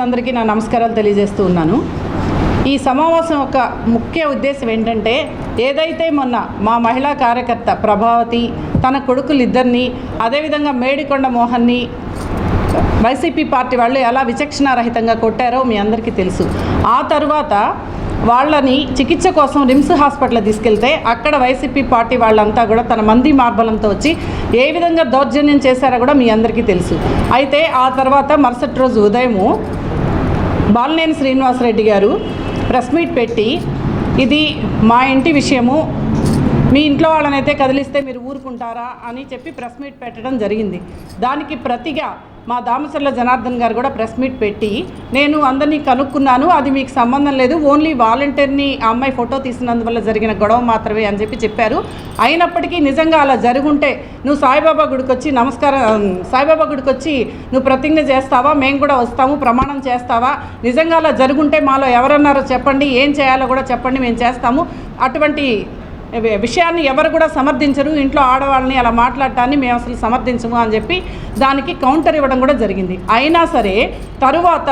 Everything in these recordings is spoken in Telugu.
అందరికీ నా నమస్కారాలు తెలియజేస్తూ ఉన్నాను. ఈ సమావేశం యొక్క ముఖ్య ఉద్దేశం ఏంటంటే, ఏదైతే మొన్న మా మహిళా కార్యకర్త ప్రభావతి తన కొడుకులిద్దరిని, అదేవిధంగా మేడికొండ మోహన్ని వైసీపీ పార్టీ వాళ్ళు ఎలా విచక్షణారహితంగా కొట్టారో మీ అందరికీ తెలుసు. ఆ తర్వాత వాళ్ళని చికిత్స కోసం రిమ్స్ హాస్పిటల్ తీసుకెళ్తే అక్కడ వైసీపీ పార్టీ వాళ్ళంతా కూడా తన మంది మార్బలంతో వచ్చి ఏ విధంగా దౌర్జన్యం చేశారో కూడా మీ అందరికీ తెలుసు. అయితే ఆ తర్వాత మరుసటి రోజు ఉదయము బాలినేని శ్రీనివాసరెడ్డి గారు ప్రెస్ మీట్ పెట్టి, ఇది మా ఇంటి విషయము, మీ ఇంట్లో వాళ్ళనైతే కదిలిస్తే మీరు ఊరుకుంటారా అని చెప్పి ప్రెస్ మీట్ పెట్టడం జరిగింది. దానికి ప్రతిగా మా దామచర్ల జనార్దన్ గారు కూడా ప్రెస్ మీట్ పెట్టి, నేను అందరినీ కనుక్కున్నాను, అది మీకు సంబంధం లేదు, ఓన్లీ వాలంటీర్ని ఆ అమ్మాయి ఫోటో తీసినందువల్ల జరిగిన గొడవ మాత్రమే అని చెప్పారు. అయినప్పటికీ నిజంగా అలా జరుగుంటే నువ్వు సాయిబాబా గుడికి వచ్చి సాయిబాబా గుడికి వచ్చి నువ్వు ప్రతిజ్ఞ చేస్తావా, మేము కూడా వస్తాము, ప్రమాణం చేస్తావా, నిజంగా అలా జరుగుంటే మాలో ఎవరన్నారో చెప్పండి, ఏం చేయాలో కూడా చెప్పండి, మేము చేస్తాము. అటువంటి విషయాన్ని ఎవరు కూడా సమర్థించరు, ఇంట్లో ఆడవాళ్ళని అలా మాట్లాడటాన్ని మేము అసలు సమర్థించము అని చెప్పి దానికి కౌంటర్ ఇవ్వడం కూడా జరిగింది. అయినా సరే తరువాత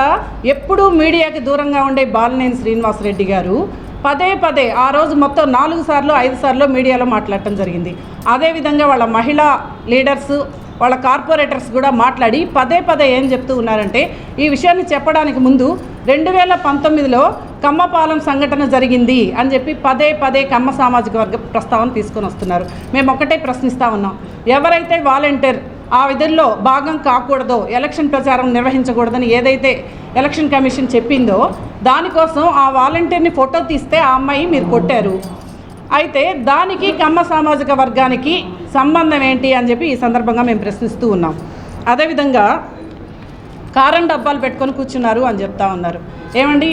ఎప్పుడూ మీడియాకి దూరంగా ఉండే బాలినేని శ్రీనివాసరెడ్డి గారు పదే ఆ రోజు మొత్తం 4 సార్లు 5 సార్లు మీడియాలో మాట్లాడటం జరిగింది. అదేవిధంగా వాళ్ళ మహిళా లీడర్స్, వాళ్ళ కార్పొరేటర్స్ కూడా మాట్లాడి పదే ఏం చెప్తూ ఉన్నారంటే, ఈ విషయాన్ని చెప్పడానికి ముందు 2019లో కమ్మపాలెం సంఘటన జరిగింది అని చెప్పి పదే కమ్మ సామాజిక వర్గ ప్రస్తావన తీసుకొని వస్తున్నారు. మేము ఒక్కటే ప్రశ్నిస్తూ ఉన్నాం, ఎవరైతే వాలంటీర్ ఆ విధుల్లో భాగం కాకూడదో, ఎలక్షన్ ప్రచారం నిర్వహించకూడదని ఏదైతే ఎలక్షన్ కమిషన్ చెప్పిందో, దానికోసం ఆ వాలంటీర్ని ఫోటో తీస్తే ఆ అమ్మాయి మీరు కొట్టారు. అయితే దానికి కమ్మ సామాజిక వర్గానికి సంబంధం ఏంటి అని చెప్పి ఈ సందర్భంగా మేము ప్రశ్నిస్తూ ఉన్నాం. అదేవిధంగా కారం డబ్బాలు పెట్టుకొని కూర్చున్నారు అని చెప్తా ఉన్నారు. ఏమండి,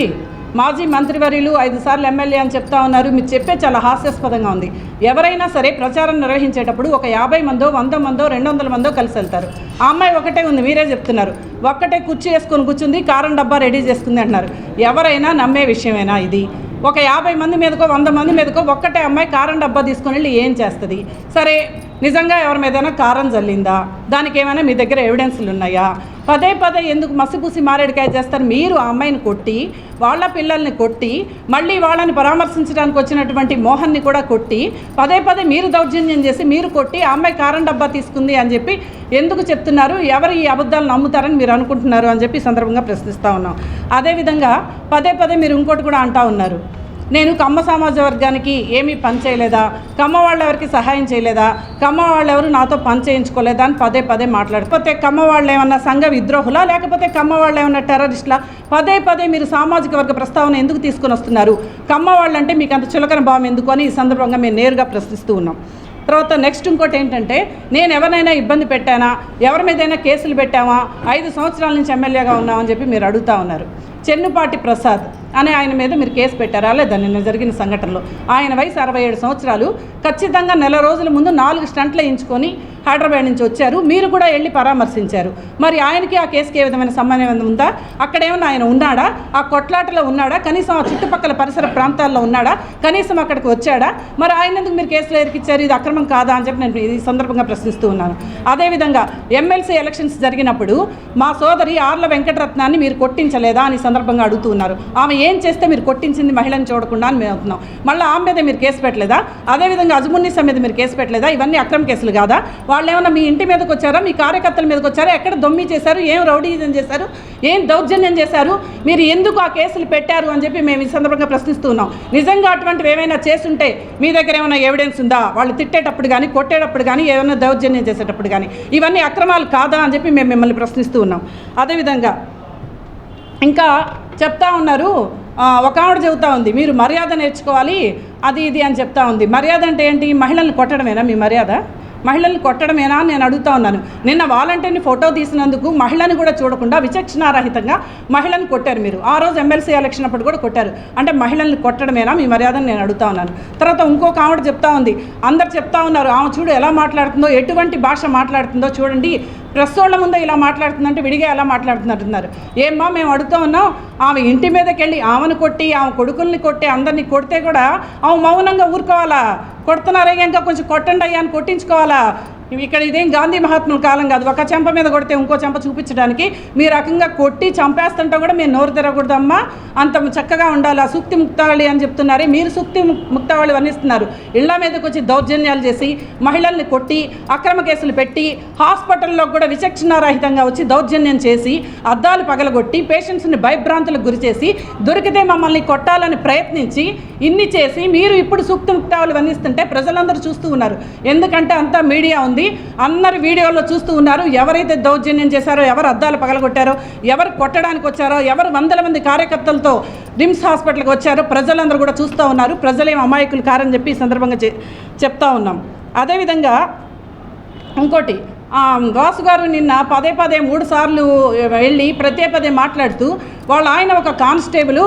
మాజీ మంత్రివర్యులు 5 సార్లు ఎమ్మెల్యే అని చెప్తా ఉన్నారు. మీరు చెప్పే చాలా హాస్యాస్పదంగా ఉంది. ఎవరైనా సరే ప్రచారం నిర్వహించేటప్పుడు ఒక 50 మందో 100 మందో 200 మందో కలిసి వెళ్తారు. ఆ అమ్మాయి ఒకటే ఉంది, మీరే చెప్తున్నారు, ఒక్కటే కుర్చీ వేసుకొని కూర్చుంది, కారం డబ్బా రెడీ చేసుకుంది అంటున్నారు. ఎవరైనా నమ్మే విషయమేనా ఇది? ఒక 50 మంది మీదకో 100 మంది మీదకో ఒక్కటే అమ్మాయి కారం డబ్బా తీసుకొని వెళ్ళి ఏం చేస్తుంది? సరే, నిజంగా ఎవరి మీదైనా కారం జల్లిందా? దానికి ఏమైనా మీ దగ్గర ఎవిడెన్స్లు ఉన్నాయా? పదే ఎందుకు మసిపూసి మారేడుకాయ చేస్తారు? మీరు ఆ అమ్మాయిని కొట్టి, వాళ్ళ పిల్లల్ని కొట్టి, మళ్ళీ వాళ్ళని పరామర్శించడానికి వచ్చినటువంటి మోహన్ని కూడా కొట్టి, పదే మీరు దౌర్జన్యం చేసి మీరు కొట్టి ఆ అమ్మాయి కారం డబ్బా తీసుకుంది అని చెప్పి ఎందుకు చెప్తున్నారు? ఎవరు ఈ అబద్ధాలు నమ్ముతారని మీరు అనుకుంటున్నారు అని చెప్పి సందర్భంగా ప్రశ్నిస్తూ ఉన్నాం. అదేవిధంగా పదే మీరు ఇంకోటి కూడా అంటూ ఉన్నారు, నేను కమ్మ సమాజ వర్గానికి ఏమీ పని చేయలేదా, కమ్మ వాళ్ళు ఎవరికి సహాయం చేయలేదా, కమ్మ వాళ్ళు ఎవరు నాతో పని చేయించుకోలేదా అని పదే మాట్లాడిపోతే కమ్మ వాళ్ళు ఏమన్నా సంఘ విద్రోహులా, లేకపోతే కమ్మ వాళ్ళు ఏమన్నా టెర్రరిస్టులా? పదే మీరు సామాజిక వర్గ ప్రస్తావన ఎందుకు తీసుకొని వస్తున్నారు? కమ్మ వాళ్ళంటే మీకు అంత చులకన భావం ఎందుకు అని ఈ సందర్భంగా మేము నేరుగా ప్రశ్నిస్తూ ఉన్నాం. తర్వాత నెక్స్ట్ ఇంకోటి ఏంటంటే, నేను ఎవరినైనా ఇబ్బంది పెట్టానా, ఎవరి మీదైనా కేసులు పెట్టామా, 5 సంవత్సరాల నుంచి ఎమ్మెల్యేగా ఉన్నామని చెప్పి మీరు అడుగుతూ ఉన్నారు. చెన్నుపాటి ప్రసాద్ అనే ఆయన మీద మీరు కేసు పెట్టారా లేదా? నిన్న జరిగిన సంఘటనలో ఆయన వయసు 67 సంవత్సరాలు. ఖచ్చితంగా నెల రోజుల ముందు 4 స్టంట్లు వేయించుకొని హైదరాబాద్ నుంచి వచ్చారు. మీరు కూడా వెళ్ళి పరామర్శించారు. మరి ఆయనకి ఆ కేసుకి ఏ విధమైన సంబంధం ఉందా? అక్కడేమన్నా ఆయన ఉన్నాడా? ఆ కొట్లాటలో ఉన్నాడా? కనీసం ఆ చుట్టుపక్కల పరిసర ప్రాంతాల్లో ఉన్నాడా? కనీసం అక్కడికి వచ్చాడా? మరి ఆయన ఎందుకు మీరు కేసులో ఎరికిచ్చారు? ఇది అక్రమం కాదా అని చెప్పి నేను ఈ సందర్భంగా ప్రశ్నిస్తూ ఉన్నాను. అదేవిధంగా ఎమ్మెల్సీ ఎలక్షన్స్ జరిగినప్పుడు మా సోదరి ఆర్ల వెంకటరత్నాన్ని మీరు కొట్టించలేదా అని సందర్భంగా అడుగుతూ ఉన్నారు. ఆమె ఏం చేస్తే మీరు కొట్టించింది మహిళను చూడకుండా అని మేము అవుతున్నాం. మళ్ళీ ఆమె మీద మీరు కేసు పెట్టలేదా? అదేవిధంగా అజమున్నీసా మీద మీరు కేసు పెట్టలేదా? ఇవన్నీ అక్రమ కేసులు కాదా? వాళ్ళు ఏమన్నా మీ ఇంటి మీదకి వచ్చారా, మీ కార్యకర్తల మీదకి వచ్చారా? ఎక్కడ దొమ్మి చేశారు? ఏం రౌడీజం చేశారు? ఏం దౌర్జన్యం చేశారు? మీరు ఎందుకు ఆ కేసులు పెట్టారు అని చెప్పి మేము ఈ సందర్భంగా ప్రశ్నిస్తున్నాం. నిజంగా అటువంటివి ఏమైనా చేస్తుంటే మీ దగ్గర ఏమైనా ఎవిడెన్స్ ఉందా? వాళ్ళు తిట్టేటప్పుడు కానీ, కొట్టేటప్పుడు కానీ, ఏమైనా దౌర్జన్యం చేసేటప్పుడు కానీ ఇవన్నీ అక్రమాలు కాదా అని చెప్పి మేము మిమ్మల్ని ప్రశ్నిస్తూ ఉన్నాం. అదేవిధంగా ఇంకా చెప్తా ఉన్నారు, ఒక ఆవిడ చెబుతూ ఉంది, మీరు మర్యాద నేర్చుకోవాలి అది ఇది అని చెప్తా ఉంది. మర్యాద అంటే ఏంటి? మహిళల్ని కొట్టడమేనా మీ మర్యాద? మహిళల్ని కొట్టడమేనా అని నేను అడుగుతా ఉన్నాను. నిన్న వాలంటీర్ని ఫోటో తీసినందుకు మహిళని కూడా చూడకుండా విచక్షణారహితంగా మహిళని కొట్టారు మీరు. ఆ రోజు ఎమ్మెల్సీ ఎలక్షన్ అప్పుడు కూడా కొట్టారు. అంటే మహిళల్ని కొట్టడమేనా మీ మర్యాదని నేను అడుగుతా ఉన్నాను. తర్వాత ఇంకొక ఆవిడ చెప్తా ఉంది, అందరు చెప్తా ఉన్నారు, ఆమె చూడు ఎలా మాట్లాడుతుందో, ఎటువంటి భాష మాట్లాడుతుందో చూడండి, ప్రెస్ వాళ్ళ ముందే ఇలా మాట్లాడుతుందంటే విడిగా ఎలా మాట్లాడుతున్నట్టున్నారు. ఏమ్మా మేము అడుగుతూ ఉన్నాం, ఆమె ఇంటి మీదకి వెళ్ళి ఆమెను కొట్టి, ఆమె కొడుకుల్ని కొట్టి, అందరినీ కొడితే కూడా ఆమె మౌనంగా ఊరుకోవాలా? కొడుతున్నారే ఇంకా కొంచెం కొట్టండి అయ్యా అని కొట్టించుకోవాలా? ఇక్కడ ఇదేం గాంధీ మహాత్ముల కాలం కాదు. ఒక చెంప మీద కొడితే ఇంకో చెంప చూపించడానికి మీ రకంగా కొట్టి చంపేస్తుంటే కూడా మీరు నోరు తిరగకూడదమ్మా, అంత చక్కగా ఉండాలి. ఆ సూక్తి ముక్తావళి అని చెప్తున్నారే, మీరు సూక్తి ముక్తావళి వర్ణిస్తున్నారు. ఇళ్ల మీదకి వచ్చి దౌర్జన్యాలు చేసి మహిళల్ని కొట్టి అక్రమ కేసులు పెట్టి హాస్పిటల్లో కూడా విచక్షణారహితంగా వచ్చి దౌర్జన్యం చేసి అద్దాలు పగలగొట్టి పేషెంట్స్ని భయభ్రాంతులకు గురి చేసి దొరికితే మమ్మల్ని కొట్టాలని ప్రయత్నించి ఇన్ని చేసి మీరు ఇప్పుడు సూక్తి ముక్తావళి వర్ణిస్తుంటే ప్రజలందరూ చూస్తూ ఉన్నారు. ఎందుకంటే అంతా మీడియా ఉంది, అందరు వీడియోలో చూస్తూ ఉన్నారు. ఎవరైతే దౌర్జన్యం చేశారో, ఎవరు అద్దాలు పగలగొట్టారో, ఎవరు కొట్టడానికి వచ్చారో, ఎవరు వందల మంది కార్యకర్తలతో రిమ్స్ హాస్పిటల్కి వచ్చారో ప్రజలందరూ కూడా చూస్తూ ఉన్నారు. ప్రజలేం అమాయకులు కారని చెప్పి ఈ సందర్భంగా చెప్తా ఉన్నాం. అదేవిధంగా ఇంకోటి, వాసు గారు నిన్న పదే 3 సార్లు వెళ్ళి పదే మాట్లాడుతూ ఆయన ఒక కానిస్టేబుల్,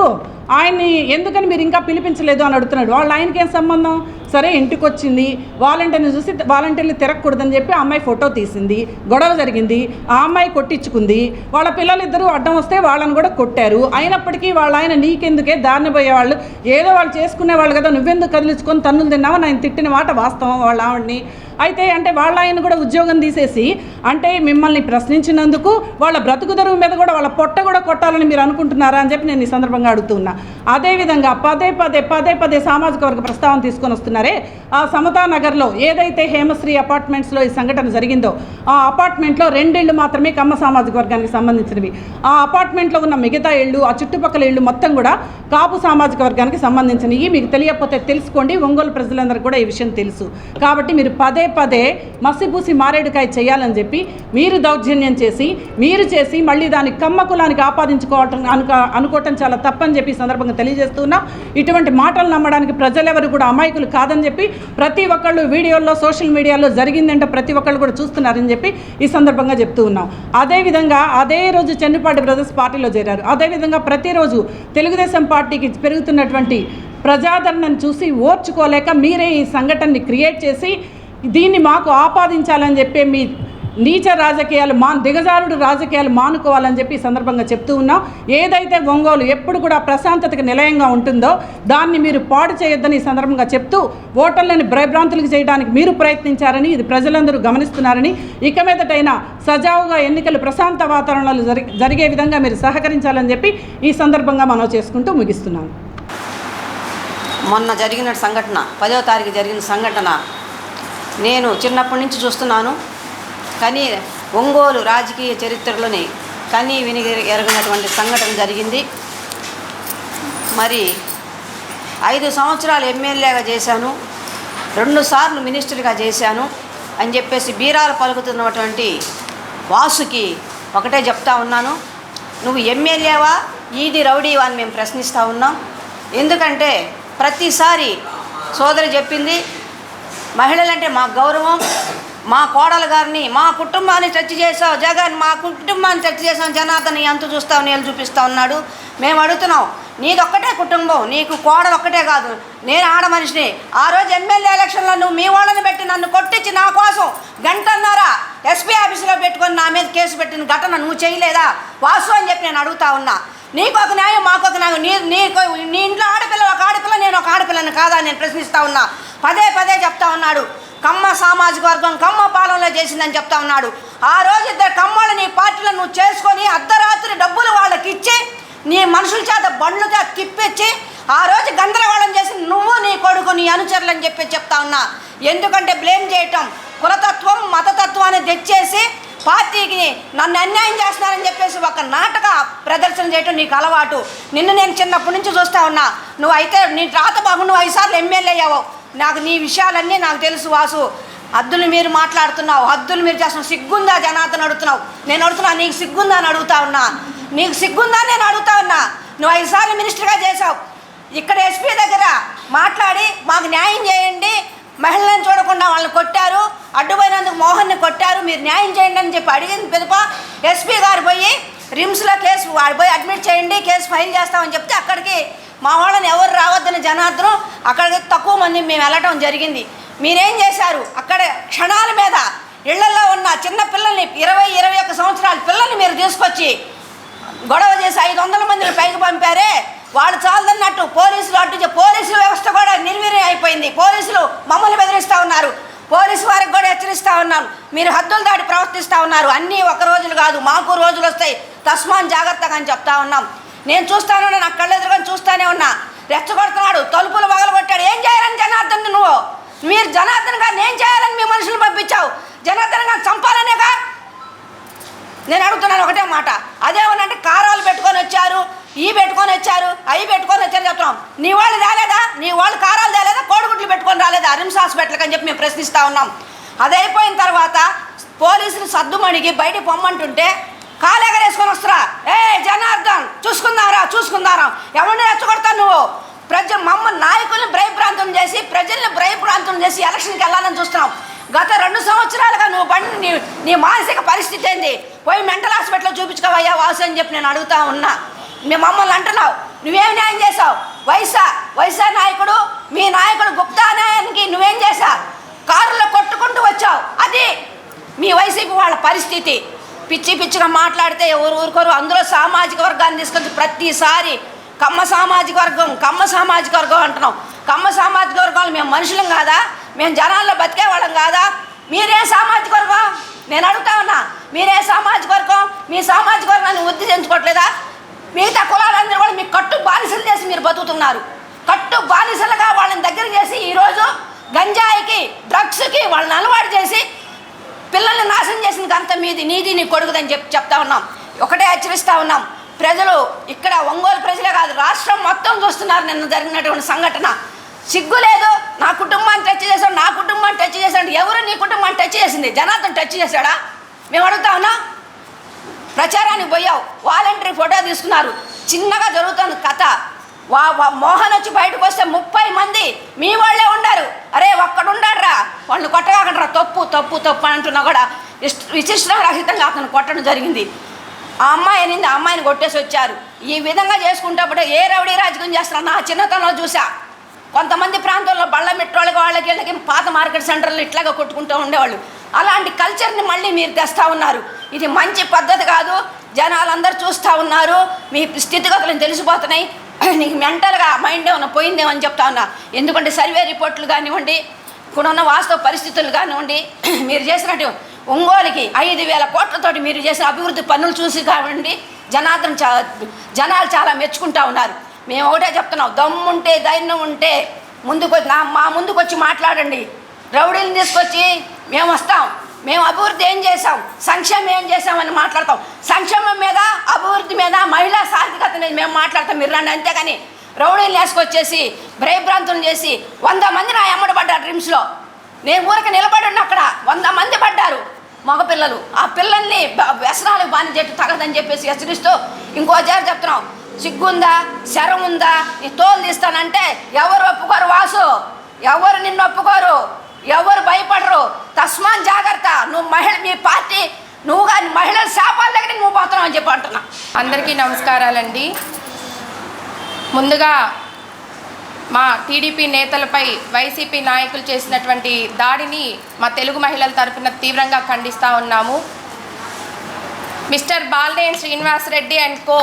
ఆయన్ని ఎందుకని మీరు ఇంకా పిలిపించలేదు అని అడుగుతున్నాడు. ఆయనకి ఏం సంబంధం? సరే ఇంటికి వచ్చింది, వాలంటీర్ని చూసి వాలంటీర్లు తిరగకూడదని చెప్పి ఆ అమ్మాయి ఫోటో తీసింది, గొడవ జరిగింది, ఆ అమ్మాయి కొట్టించుకుంది. వాళ్ళ పిల్లలిద్దరూ అడ్డం వస్తే వాళ్ళని కూడా కొట్టారు. అయినప్పటికీ ఆయన నీకెందుకే దారిని పోయేవాళ్ళు, ఏదో వాళ్ళు చేసుకునేవాళ్ళు కదా, నువ్వెందుకు కదిలించుకొని తన్నులు తిన్నావని ఆయన తిట్టిన మాట వాస్తవం వాళ్ళ ఆవిడ్ని. అయితే అంటే ఆయన కూడా ఉద్యోగం తీసేసి అంటే మిమ్మల్ని ప్రశ్నించినందుకు వాళ్ళ బ్రతుకు తెరువు మీద కూడా వాళ్ళ పొట్ట కూడా కొట్టాలని మీరు అనుకుంటున్నారా అని చెప్పి నేను ఈ సందర్భంగా అడుగుతున్నా. అదేవిధంగా పదే సామాజిక వర్గ ప్రస్తావన తీసుకొని వస్తున్నారే, ఆ సమతా నగర్లో ఏదైతే హేమశ్రీ అపార్ట్మెంట్స్లో ఈ సంఘటన జరిగిందో ఆ అపార్ట్మెంట్లో 2 ఇళ్ళు మాత్రమే కమ్మ సామాజిక వర్గానికి సంబంధించినవి. ఆ అపార్ట్మెంట్లో ఉన్న మిగతా ఇళ్ళు, ఆ చుట్టుపక్కల ఇళ్ళు మొత్తం కూడా కాపు సామాజిక వర్గానికి సంబంధించినవి. మీకు తెలియకపోతే తెలుసుకోండి, ఒంగోలు ప్రజలందరికీ కూడా ఈ విషయం తెలుసు. కాబట్టి మీరు పదే మసిపూసి మారేడుకాయ చేయాలని చెప్పి మీరు దౌర్జన్యం చేసి మళ్ళీ దాన్ని కమ్మ కులానికి అనుకోవటం చాలా తప్పని చెప్పి సందర్భంగా తెలియజేస్తున్నాం. ఇటువంటి మాటలు నమ్మడానికి ప్రజలెవరు కూడా అమాయకులు కాదని చెప్పి ప్రతి ఒక్కళ్ళు వీడియోల్లో సోషల్ మీడియాలో జరిగిందంటే ప్రతి ఒక్కళ్ళు కూడా చూస్తున్నారని చెప్పి ఈ సందర్భంగా చెప్తూ ఉన్నాం. అదేవిధంగా అదే రోజు చెన్నుపాటి బ్రదర్స్ పార్టీలో చేరారు. అదేవిధంగా ప్రతిరోజు తెలుగుదేశం పార్టీకి పెరుగుతున్నటువంటి ప్రజాదరణను చూసి ఓర్చుకోలేక మీరే ఈ సంఘటనని క్రియేట్ చేసి దీన్ని మాకు ఆపాదించాలని చెప్పి మీ నీచ రాజకీయాలు దిగజారుడు రాజకీయాలు మానుకోవాలని చెప్పి ఈ సందర్భంగా చెప్తూ ఉన్నాం. ఏదైతే ఒంగోలు ఎప్పుడు కూడా ప్రశాంతతకు నిలయంగా ఉంటుందో దాన్ని మీరు పాడు చేయొద్దని ఈ సందర్భంగా చెప్తూ ఓటర్లని భయభ్రాంతులకు చేయడానికి మీరు ప్రయత్నించారని, ఇది ప్రజలందరూ గమనిస్తున్నారని, ఇక మీదటైనా సజావుగా ఎన్నికలు ప్రశాంత వాతావరణంలో జరిగే విధంగా మీరు సహకరించాలని చెప్పి ఈ సందర్భంగా మనం చేసుకుంటూ ముగిస్తున్నాను. మొన్న జరిగిన సంఘటన, 10వ తారీఖు జరిగిన సంఘటన నేను చిన్నప్పటి నుంచి చూస్తున్నాను. కానీ ఒంగోలు రాజకీయ చరిత్రలోని కనీ విని ఎరగినటువంటి సంఘటన జరిగింది. మరి 5 సంవత్సరాలు ఎమ్మెల్యేగా చేశాను, 2 సార్లు మినిస్టర్గా చేశాను అని చెప్పేసి బీరాలు పలుకుతున్నటువంటి వాసుకి ఒకటే చెప్తా ఉన్నాను, నువ్వు ఎమ్మెల్యేవా ఈది రౌడీవా అని మేము ప్రశ్నిస్తూ ఉన్నాం. ఎందుకంటే ప్రతిసారి సోదరి చెప్పింది, మహిళలంటే మా గౌరవం, మా కోడలు గారిని, మా కుటుంబాన్ని టచ్ చేసావు జగన్, మా కుటుంబాన్ని టచ్ చేసావు జనార్దన్, ఎంత చూస్తావు నేను చూపిస్తూ ఉన్నాడు. మేము అడుగుతున్నాం, నీదొక్కటే కుటుంబం, నీకు కోడలు ఒక్కటే కాదు, నేను ఆడ మనిషిని. ఆ రోజు ఎమ్మెల్యే ఎలక్షన్లో నువ్వు మీ వాళ్ళని పెట్టి నన్ను కొట్టించి నా కోసం గంటన్నర ఎస్పీ ఆఫీసులో పెట్టుకొని నా మీద కేసు పెట్టిన ఘటన నువ్వు చేయలేదా వాసు అని చెప్పి నేను అడుగుతా ఉన్నా. నీకు ఒక న్యాయం, మాకు ఒక న్యాయం. నీ ఇంట్లో ఆడపిల్ల ఒక ఆడపిల్ల, నేను ఒక ఆడపిల్లని కాదా నేను ప్రశ్నిస్తూ ఉన్నా. పదే చెప్తా ఉన్నాడు, కమ్మ సామాజిక వర్గం కమ్మ పాలనలో చేసిందని చెప్తా ఉన్నాడు. ఆ రోజు 2 కమ్మలు నీ పార్టీలో నువ్వు చేసుకొని అర్ధరాత్రి డబ్బులు వాళ్ళకి ఇచ్చి నీ మనుషుల చేత బండ్ల చేత తిప్పించి ఆ రోజు గందరగోళం చేసి నువ్వు నీ కొడుకు నీ అనుచరులు అని చెప్పి చెప్తా ఉన్నా. ఎందుకంటే బ్లేమ్ చేయటం, కులతత్వం మతతత్వాన్ని తెచ్చేసి పార్టీకి నన్ను అన్యాయం చేస్తున్నారని చెప్పేసి ఒక నాటక ప్రదర్శన చేయటం నీకు అలవాటు. నిన్ను నేను చిన్నప్పటి నుంచి చూస్తూ ఉన్నా. నువ్వు అయితే నీ రాత బాగు, నువ్వు 5 సార్లు ఎమ్మెల్యే అయ్యావు. నాకు నీ విషయాలన్నీ నాకు తెలుసు వాసు. హద్దులు మీరు మాట్లాడుతున్నావు, హద్దులు మీరు చేస్తున్నావు. సిగ్గుందా జనార్దన్ అడుగుతున్నావు. నేను అడుగుతున్నా, నీకు సిగ్గుందా అని అడుగుతా ఉన్నా. నీకు సిగ్గుందా నేను అడుగుతా ఉన్నా. నువ్వు 5 సార్లు మినిస్టర్గా చేసావు. ఇక్కడ ఎస్పీ దగ్గర మాట్లాడి మాకు న్యాయం చేయండి, మహిళలను చూడకుండా వాళ్ళని కొట్టారు, అడ్డుపోయినందుకు మోహన్ని కొట్టారు, మీరు న్యాయం చేయండి అని చెప్పి అడిగింది పిదప ఎస్పీ గారు పోయి రిమ్స్లో కేసు పోయి అడ్మిట్ చేయండి, కేసు ఫైల్ చేస్తామని చెప్తే అక్కడికి మా వాళ్ళని ఎవరు రావద్దని జనార్దనం అక్కడికి తక్కువ మంది మేము వెళ్ళటం జరిగింది. మీరేం చేశారు? అక్కడ క్షణాల మీద ఇళ్లలో ఉన్న చిన్న పిల్లల్ని 20-21 సంవత్సరాల పిల్లల్ని మీరు తీసుకొచ్చి గొడవ చేసి 500 మందిని పైకి పంపారే, వాళ్ళు చాలదన్నట్టు పోలీసులు పోలీసుల వ్యవస్థ కూడా నిర్వీర్యం అయిపోయింది. పోలీసులు మమ్మల్ని బెదిరిస్తూ ఉన్నారు. పోలీసు వారికి కూడా హెచ్చరిస్తూ ఉన్నాను, మీరు హద్దులు దాటి ప్రవర్తిస్తూ ఉన్నారు. అన్నీ ఒక రోజులు కాదు, మాకు రోజులు వస్తాయి, తస్మాన్ జాగ్రత్తగా అని చెప్తా ఉన్నాం. నేను చూస్తానే ఉన్నా, నా కళ్ళెదురుగా చూస్తానే ఉన్నా. రెచ్చగొడుతున్నాడు, తలుపులు పగలగొట్టాడు. ఏం చేయాలని జనార్దన్ నువ్వు? మీరు జనార్దన్ గారిని ఏం చేయాలని మీ మనుషులు పంపించావు? జనార్దన్ గారిని చంపాలనేగా నేను అడుగుతున్నాను ఒకటే మాట. అదేమనంటే కారాలు పెట్టుకొని వచ్చారు, పెట్టుకొని వచ్చారు, అవి పెట్టుకొని వచ్చారు చెప్తున్నాం. నీ వాళ్ళు రాలేదా? నీ వాళ్ళు కారాలు తేలేదా? కోడిగుడ్లు పెట్టుకొని రాలేదా రిమ్స్ హాస్పిటల్కి అని చెప్పి మేము ప్రశ్నిస్తూ ఉన్నాం. అది అయిపోయిన తర్వాత పోలీసులు సద్దుమణిగి బయటికి పొమ్మంటుంటే కాలు ఎగరేసుకొని వస్తురా. జనార్దన్ చూసుకుందారా ఎవరిని రెచ్చగొడతావు నువ్వు? మమ్మల్ని నాయకుల్ని భయభ్రాంతం చేసి, ప్రజల్ని భయభ్రాంతం చేసి ఎలక్షన్కి వెళ్ళాలని చూస్తున్నాం. గత 2 సంవత్సరాలుగా నువ్వు బండి నీ మానసిక పరిస్థితి ఏంది? పోయి మెంటల్ హాస్పిటల్లో చూపించుకోవయ్యా వాసు అని చెప్పి నేను అడుగుతా ఉన్నా. మేము మమ్మల్ని అంటున్నావు, నువ్వేం న్యాయం చేసావు? వైసా నాయకుడు, మీ నాయకుడు గుప్తా నాయనికి నువ్వేం చేశావు? కారులో కొట్టుకుంటూ వచ్చావు. అది మీ వైసీపీ వాళ్ళ పరిస్థితి. పిచ్చిగా మాట్లాడితే ఎవరు ఊరుకోరు. అందులో సామాజిక వర్గాన్ని తీసుకొచ్చి ప్రతిసారి కమ్మ సామాజిక వర్గం అంటున్నాం. కమ్మ సామాజిక వర్గాలు మేము మనుషులం కాదా? మేము జనాల్లో బతికే వాళ్ళం కాదా? మీరే సామాజిక వర్గం? నేను అడుగుతా ఉన్నా, మీరే సామాజిక వర్గం? మీ సామాజిక వర్గాన్ని వృద్ధి చెందుకోవట్లేదా? మిగతా కులాలందరూ కూడా మీకు కట్టు బానిసలు చేసి మీరు బతుకుతున్నారు. కట్టు బానిసలుగా వాళ్ళని దగ్గర చేసి ఈరోజు గంజాయికి, డ్రగ్స్కి వాళ్ళని అలవాటు చేసి పిల్లల్ని నాశనం చేసిన గంత నీది నీ కొడుకుదని చెప్తా ఉన్నాం. ఒకటే హెచ్చరిస్తూ ఉన్నాం. ప్రజలు ఇక్కడ ఒంగోలు ప్రజలే కాదు, రాష్ట్రం మొత్తం చూస్తున్నారు నిన్న జరిగినటువంటి సంఘటన. సిగ్గు లేదు. నా కుటుంబాన్ని టచ్ చేశాడు. ఎవరు నీ కుటుంబాన్ని టచ్ చేసింది? జనార్దన్ టచ్ చేశాడా? మేము అడుగుతా ఉన్నాం. ప్రచారానికి పోయావు, వాలంటరీ ఫోటో తీసుకున్నారు, చిన్నగా జరుగుతుంది కథ. మోహన్ వచ్చి బయటకు వస్తే 30 మంది మీ వాళ్ళే ఉండారు. అరే ఒక్కడుండాడ్రా, వాళ్ళని కొట్టగాకండ్రా, తప్పు అంటున్నా కూడా విశిష్టరహితంగా అతను కొట్టడం జరిగింది. ఆ అమ్మాయి అనింది, ఆ అమ్మాయిని కొట్టేసి వచ్చారు. ఈ విధంగా చేసుకుంటప్పుడు ఏ రౌడీ రాజకీయం చేస్తున్నా నా చిన్నతనంలో చూసా. కొంతమంది ప్రాంతాల్లో బళ్ళ మెట్రోళ్ళకి వీళ్ళకి పాత మార్కెట్ సెంటర్లు ఇట్లాగా కొట్టుకుంటూ ఉండేవాళ్ళు. అలాంటి కల్చర్ని మళ్ళీ మీరు తెస్తూ ఉన్నారు. ఇది మంచి పద్ధతి కాదు. జనాలందరూ చూస్తూ ఉన్నారు, మీ స్థితిగతులను తెలిసిపోతున్నాయి. నీకు మెంటల్గా మైండ్ ఏమైనా పోయిందేమని చెప్తా ఉన్నా. ఎందుకంటే సర్వే రిపోర్ట్లు కానివ్వండి, ఇక్కడున్న వాస్తవ పరిస్థితులు కానివ్వండి, మీరు చేసినట్టు ఒంగోలుకి 5,000 కోట్లతోటి మీరు చేసిన అభివృద్ధి పనులు చూసి కానివ్వండి, జనాలు చాలా మెచ్చుకుంటూ ఉన్నారు. మేము ఒకటే చెప్తున్నాం, దమ్ముంటే ధైర్యం ఉంటే మా ముందుకు వచ్చి మాట్లాడండి. రౌడీలను తీసుకొచ్చి మేము వస్తాం, మేము అభివృద్ధి ఏం చేసాం, సంక్షేమం ఏం చేసామని మాట్లాడతాం. సంక్షేమం మీద, అభివృద్ధి మీద, మహిళా సాధికారత మీద మేము మాట్లాడతాం. మీరు రండి. అంతేగాని రౌడీలు వేసుకొచ్చేసి భయభ్రాంతులు చేసి 100 మంది నా ఎమ్మడి పడ్డారు రిమ్స్లో. నేను ఊరికి నిలబడి ఉన్న అక్కడ 100 మంది పడ్డారు మగపిల్లలు. ఆ పిల్లల్ని వ్యసనాలకు బానిచెట్టు తగదని చెప్పేసి హెచ్చరిస్తూ ఇంకో జారి చెప్తున్నాం. సిగ్గుందా, శరం ఉందా, నీ తోలు తీస్తానంటే ఎవరు ఒప్పుకోరు వాసు, ఎవరు నిన్ను ఒప్పుకోరు, ఎవరు భయపడరు. తస్మాన్ జాగ్రత్త. నువ్వు మీ పార్టీ నువ్వు కానీ మహిళల శాపాల దగ్గరికి నువ్వు పోతున్నావు అని చెప్పి అంటున్నా. అందరికీ నమస్కారాలండి. ముందుగా మా టీడీపీ నేతలపై వైసీపీ నాయకులు చేసినటువంటి దాడిని మా తెలుగు మహిళల తరఫున తీవ్రంగా ఖండిస్తూ ఉన్నాము. మిస్టర్ బాల్దేన్ శ్రీనివాసరెడ్డి అండ్ కో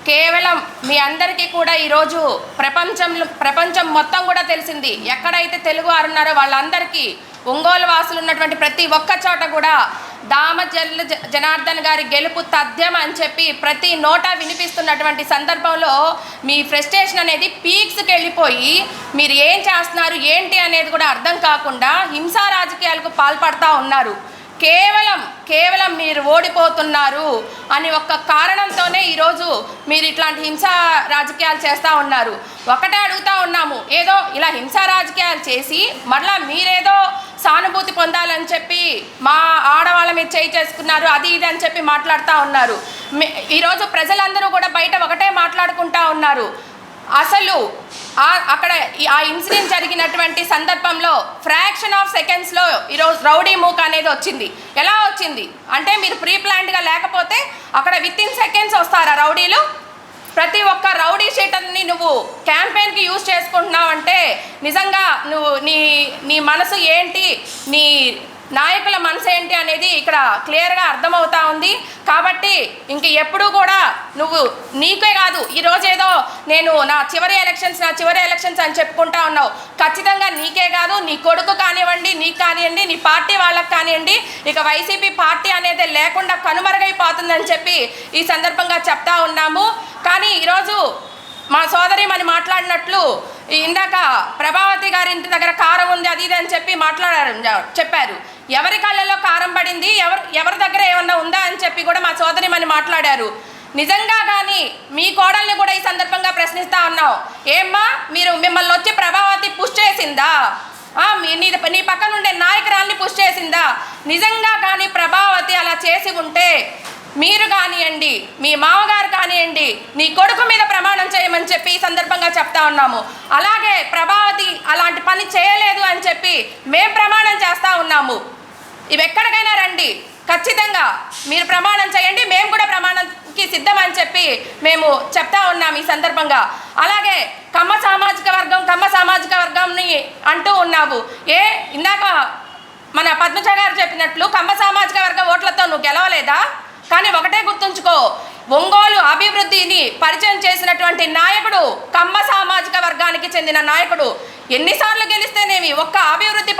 కేవలం మీ అందరికీ కూడా ఈరోజు ప్రపంచం మొత్తం కూడా తెలిసింది. ఎక్కడైతే తెలుగు వారు ఉన్నారో వాళ్ళందరికీ, ఒంగోలు వాసులు ఉన్నటువంటి ప్రతి ఒక్క చోట కూడా దామచర్ల జనార్దన్ గారి గెలుపు తథ్యం అని చెప్పి ప్రతి నోట వినిపిస్తున్నటువంటి సందర్భంలో మీ ఫ్రస్ట్రేషన్ అనేది పీక్స్కి వెళ్ళిపోయి మీరు ఏం చేస్తున్నారు ఏంటి అనేది కూడా అర్థం కాకుండా హింసా రాజకీయాలకు పాల్పడుతూ ఉన్నారు. కేవలం మీరు ఓడిపోతున్నారు అని ఒక్క కారణంతోనే ఈరోజు మీరు ఇట్లాంటి హింసా రాజకీయాలు చేస్తూ ఉన్నారు. ఒకటే అడుగుతూ ఉన్నాము, ఏదో ఇలా హింసా రాజకీయాలు చేసి మరలా మీరేదో సానుభూతి పొందాలని చెప్పి మా ఆడవాళ్ళ మీద చేయి చేసుకున్నారు, అది ఇది అని చెప్పి మాట్లాడుతూ ఉన్నారు. ఈరోజు ప్రజలందరూ కూడా బయట ఒకటే మాట్లాడుకుంటూ ఉన్నారు. అసలు అక్కడ ఆ ఇన్సిడెంట్ జరిగినటువంటి సందర్భంలో ఫ్రాక్షన్ ఆఫ్ సెకండ్స్లో ఈరోజు రౌడీ మూక్ అనేది వచ్చింది. ఎలా వచ్చింది అంటే మీరు ప్రీ ప్లాన్డ్గా లేకపోతే అక్కడ విత్ ఇన్ సెకండ్స్ వస్తారా రౌడీలు? ప్రతి ఒక్క రౌడీ షీటర్ని నువ్వు క్యాంపెయిన్కి యూజ్ చేసుకుంటున్నావు అంటే నిజంగా నువ్వు నీ మనసు ఏంటి, నాయకుల మనసు ఏంటి అనేది ఇక్కడ క్లియర్గా అర్థమవుతా ఉంది. కాబట్టి ఇంక ఎప్పుడూ కూడా నువ్వు నీకే కాదు, ఈరోజు ఏదో నేను నా చివరి ఎలక్షన్స్ అని చెప్పుకుంటా ఉన్నావు. ఖచ్చితంగా నీకే కాదు, నీ కొడుకు కానివ్వండి, నీకు కానివ్వండి, నీ పార్టీ వాళ్ళకి కానివ్వండి, ఇక వైసీపీ పార్టీ అనేది లేకుండా కనుమరుగైపోతుందని చెప్పి ఈ సందర్భంగా చెప్తా ఉన్నాము. కానీ ఈరోజు మా సోదరి మరి మాట్లాడినట్లు ఇందాక ప్రభావతి గారి ఇంటి దగ్గర కారం ఉంది అది ఇది అని చెప్పి చెప్పారు. ఎవరి కళ్ళలో కారం పడింది, ఎవరి దగ్గర ఏమన్నా ఉందా అని చెప్పి కూడా మా సోదరి మరి మాట్లాడారు. నిజంగా కానీ మీ కోడల్ని కూడా ఈ సందర్భంగా ప్రశ్నిస్తా ఉన్నాం. ఏమ్మా మిమ్మల్ని వచ్చి ప్రభావతి పుష్ చేసిందా? నీ పక్కన ఉండే నాయకురాల్ని పుష్ చేసిందా? నిజంగా కానీ ప్రభావతి అలా చేసి ఉంటే మీరు కానివ్వండి, మీ మామగారు కానివ్వండి, నీ కొడుకు మీద ప్రమాణం చేయమని చెప్పి ఈ సందర్భంగా చెప్తా ఉన్నాము. అలాగే ప్రభావతి అలాంటి పని చేయలేదు అని చెప్పి మేము ప్రమాణం చేస్తూ ఉన్నాము. ఇవి ఎక్కడికైనా రండి, ఖచ్చితంగా మీరు ప్రమాణం చేయండి, మేము కూడా ప్రమాణంకి సిద్ధం అని చెప్పి మేము చెప్తా ఉన్నాం ఈ సందర్భంగా. అలాగే కమ్మ సామాజిక వర్గంని అంటూ ఉన్నావు. ఇందాక మన పద్మజ గారు చెప్పినట్లు కమ్మ సామాజిక వర్గం ఓట్లతో నువ్వు గెలవలేదా? కానీ ఒకటే గుర్తుంచుకో, ఒంగోలు అభివృద్ధిని పరిచయం చేసినటువంటి నాయకుడు కమ్మ సామాజిక వర్గానికి చెందిన నాయకుడు. ఎన్నిసార్లు గెలిస్తేనేమి ఒక్క అభివృద్ధి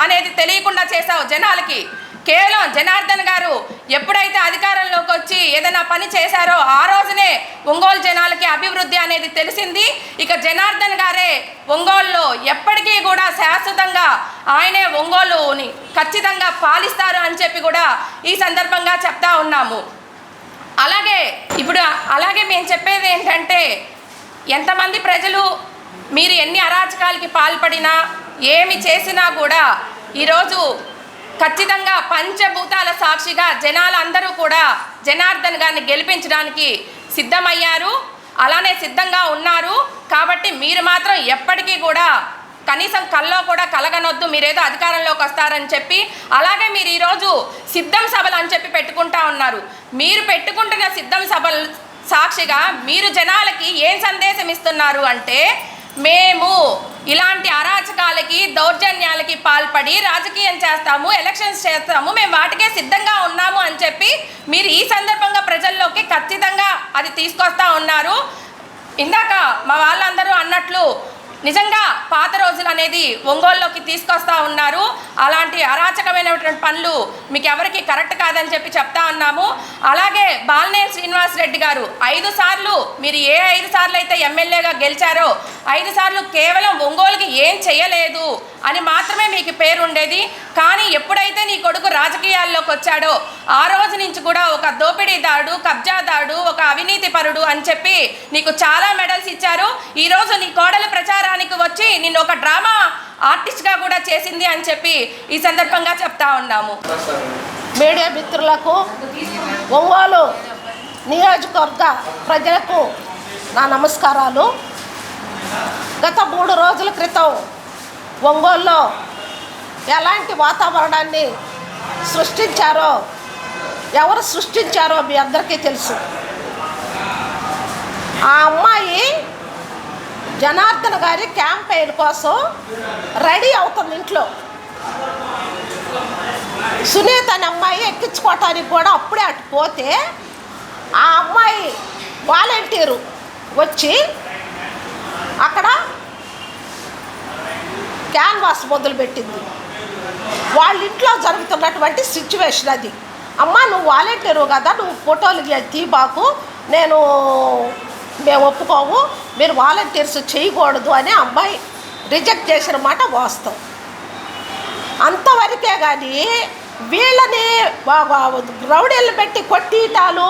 అనేది తెలియకుండా చేశావు జనాలకి. కేవలం జనార్దన్ గారు ఎప్పుడైతే అధికారంలోకి వచ్చి ఏదైనా పని చేశారో ఆ రోజునే ఒంగోలు జనాలకి అభివృద్ధి అనేది తెలిసింది. ఇక జనార్దన్ గారే ఒంగోలులో ఎప్పటికీ కూడా శాశ్వతంగా ఆయనే ఒంగోలుని ఖచ్చితంగా పాలిస్తారు అని చెప్పి కూడా ఈ సందర్భంగా చెప్తా ఉన్నాము. అలాగే మేము చెప్పేది ఏంటంటే, ఎంతమంది ప్రజలు మీరు ఎన్ని అరాచకాలకి పాల్పడినా ఏమి చేసినా కూడా ఈరోజు ఖచ్చితంగా పంచభూతాల సాక్షిగా జనాలందరూ కూడా జనార్దన్ గారిని గెలిపించడానికి సిద్ధమయ్యారు, అలానే సిద్ధంగా ఉన్నారు. కాబట్టి మీరు మాత్రం ఎప్పటికీ కూడా కనీసం కల్లో కూడా కలగనొద్దు మీరేదో అధికారంలోకి వస్తారని చెప్పి. అలాగే మీరు ఈరోజు సిద్ధం సభలు అని చెప్పి పెట్టుకుంటా ఉన్నారు. మీరు పెట్టుకుంటున్న సిద్ధం సభలు సాక్షిగా మీరు జనాలకి ఏం సందేశం ఇస్తున్నారు అంటే, మేము ఇలాంటి అరాచకాలకి దౌర్జన్యాలకి పాల్పడి రాజకీయం చేస్తాము, ఎలక్షన్స్ చేస్తాము, మేము వాటికే సిద్ధంగా ఉన్నాము అని చెప్పి మీరు ఈ సందర్భంగా ప్రజల్లోకి ఖచ్చితంగా అది తీసుకొస్తా ఉన్నారు. ఇందాక మా వాళ్ళందరూ అన్నట్లు నిజంగా పాత రోజులు అనేది ఒంగోలులోకి తీసుకొస్తా ఉన్నారు. అలాంటి అరాచకమైనటువంటి పనులు మీకు ఎవరికి కరెక్ట్ కాదని చెప్పి చెప్తా ఉన్నాము. అలాగే బాలినేని శ్రీనివాస్ రెడ్డి గారు 5 సార్లు మీరు 5 సార్లు అయితే ఎమ్మెల్యేగా గెలిచారో 5 సార్లు కేవలం ఒంగోలుకి ఏం చేయలేదు అని మాత్రమే మీకు పేరు ఉండేది. కానీ ఎప్పుడైతే నీ కొడుకు రాజకీయాల్లోకి వచ్చాడో ఆ రోజు నుంచి కూడా ఒక దోపిడీదారుడు, కబ్జాదారుడు, ఒక అవినీతి పరుడు అని చెప్పి నీకు చాలా మెడల్స్ ఇచ్చారు. ఈరోజు నీ కోడలు ప్రచారానికి వచ్చి నిన్ను ఒక డ్రామా ఆర్టిస్ట్గా కూడా చేసింది అని చెప్పి ఈ సందర్భంగా చెప్తా ఉన్నాము. మీడియా మిత్రులకు, ఒంగోలు నియోజకవర్గ ప్రజలకు నా నమస్కారాలు. గత 3 రోజుల క్రితం ఒంగోలులో ఎలాంటి వాతావరణాన్ని సృష్టించారో, ఎవరు సృష్టించారో మీ అందరికీ తెలుసు. ఆ అమ్మాయి జనార్దన్ గారి క్యాంపెయిన్ కోసం రెడీ అవుతుంది ఇంట్లో. సునీత అనే అమ్మాయి ఎక్కించుకోవటానికి కూడా అప్పుడే అటు పోతే ఆ అమ్మాయి వాలంటీరు వచ్చి అక్కడ క్యాన్వాస్ మొదలుపెట్టింది. వాళ్ళ ఇంట్లో జరుగుతున్నటువంటి సిచ్యువేషన్ అది. అమ్మ నువ్వు వాలంటీరు కదా, నువ్వు ఫోటోలు తీబాకు, మేము ఒప్పుకోము, మీరు వాలంటీర్స్ చేయకూడదు అని అమ్మాయి రిజెక్ట్ చేసిన మాట వాస్తవం. అంతవరకే కానీ వీళ్ళని రౌడీలు పెట్టి కొట్టిటాలు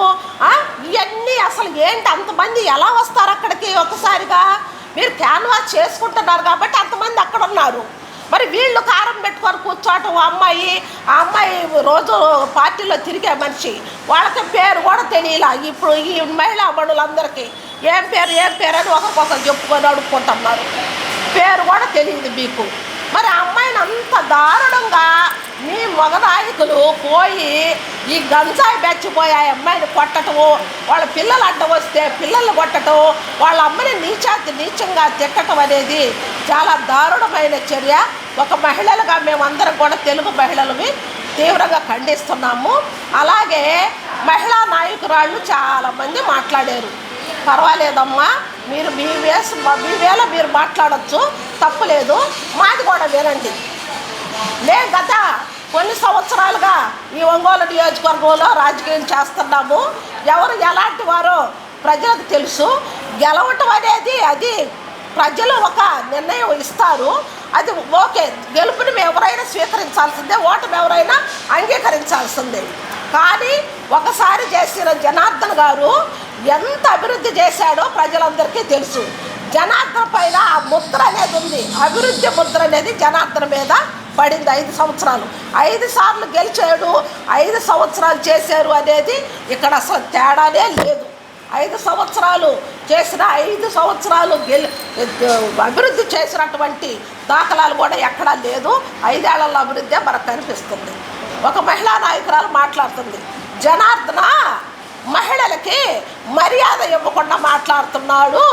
ఇవన్నీ అసలు ఏంటి? అంతమంది ఎలా వస్తారు అక్కడికి ఒకసారిగా? మీరు క్యాన్వాస్ చేసుకుంటున్నారు కాబట్టి అంతమంది అక్కడ ఉన్నారు. మరి వీళ్ళు కారం పెట్టుకొని కూర్చోవటం. ఆ అమ్మాయి రోజు పార్టీలో తిరిగే మనిషి, వాళ్ళకి పేరు కూడా తెలియలా. ఇప్పుడు ఈ మహిళా మనులందరికీ ఏం పేరు అని ఒకరికొకరు చెప్పుకొని అడుక్కుంటున్నారు. పేరు కూడా తెలియదు మీకు. మరి ఆ అమ్మాయిని అంత దారుణంగా మీ మగ నాయకులు పోయి ఈ గంజాయి బెచ్చిపోయి ఆ అమ్మాయిని కొట్టటము, వాళ్ళ పిల్లలు అడ్డం వస్తే పిల్లల్ని కొట్టడం, వాళ్ళ అమ్మని నీచంగా తిట్టడం అనేది చాలా దారుణమైన చర్య. ఒక మహిళలుగా మేమందరం కూడా తెలుగు మహిళలవి తీవ్రంగా ఖండిస్తున్నాము. అలాగే మహిళా నాయకురాళ్ళు చాలామంది మాట్లాడారు. పర్వాలేదమ్మా, మీరు మీ వేళ మీరు మాట్లాడచ్చు, తప్పులేదు, మాది కూడా వినండి. మేము గత కొన్ని సంవత్సరాలుగా ఈ ఒంగోలు నియోజకవర్గంలో రాజకీయం చేస్తున్నాము. ఎవరు ఎలాంటి వారో ప్రజలకు తెలుసు. గెలవటం అనేది అది ప్రజలు ఒక నిర్ణయం ఇస్తారు, అది ఓకే. గెలుపుని ఎవరైనా స్వీకరించాల్సిందే, ఓటమి ఎవరైనా అంగీకరించాల్సిందే. కానీ ఒకసారి చేసిన జనార్దన్ గారు ఎంత అభివృద్ధి చేశాడో ప్రజలందరికీ తెలుసు. జనార్దన్ పైన ఆ ముద్ర అనేది ఉంది, అభివృద్ధి ముద్ర అనేది జనార్దన్ మీద పడింది. 5 సంవత్సరాలు 5 సార్లు గెలిచాడు, 5 సంవత్సరాలు చేశారు అనేది ఇక్కడ అసలు తేడానే లేదు. 5 సంవత్సరాలు చేసిన 5 సంవత్సరాలు అభివృద్ధి చేసినటువంటి దాఖలాలు కూడా ఎక్కడా లేదు. 5 ఏళ్ల అభివృద్ధి మనకు కనిపిస్తుంది. ఒక మహిళా నాయకురాలు మాట్లాడుతుంది, జనార్దన మహిళలకి మర్యాద ఇవ్వకుండా మాట్లాడుతున్నాడు,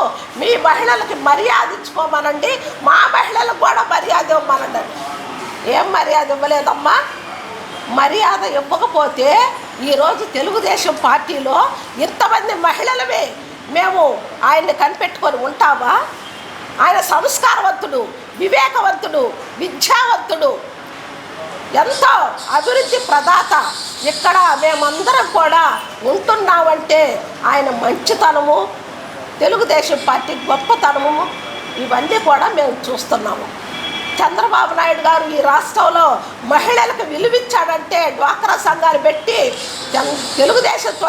మీ మహిళలకి మర్యాద ఇచ్చుకోమనండి, మా మహిళలకు కూడా మర్యాద ఇవ్వమనండి. ఏం మర్యాద ఇవ్వలేదమ్మా? మర్యాద ఇవ్వకపోతే ఈరోజు తెలుగుదేశం పార్టీలో ఇంతమంది మహిళలమే మేము ఆయన్ని కనిపెట్టుకొని ఉంటామా? ఆయన సంస్కారవంతుడు, వివేకవంతుడు, విద్యావంతుడు, ఎంతో అభివృద్ధి ప్రదాత. ఇక్కడ మేమందరం కూడా ఉంటున్నామంటే ఆయన మంచితనము, తెలుగుదేశం పార్టీ గొప్పతనము, ఇవన్నీ కూడా మేము చూస్తున్నాము. చంద్రబాబు నాయుడు గారు ఈ రాష్ట్రంలో మహిళలకు విలువిచ్చాడంటే డ్వాక్రా సంఘాలు పెట్టి తెలుగుదేశంతో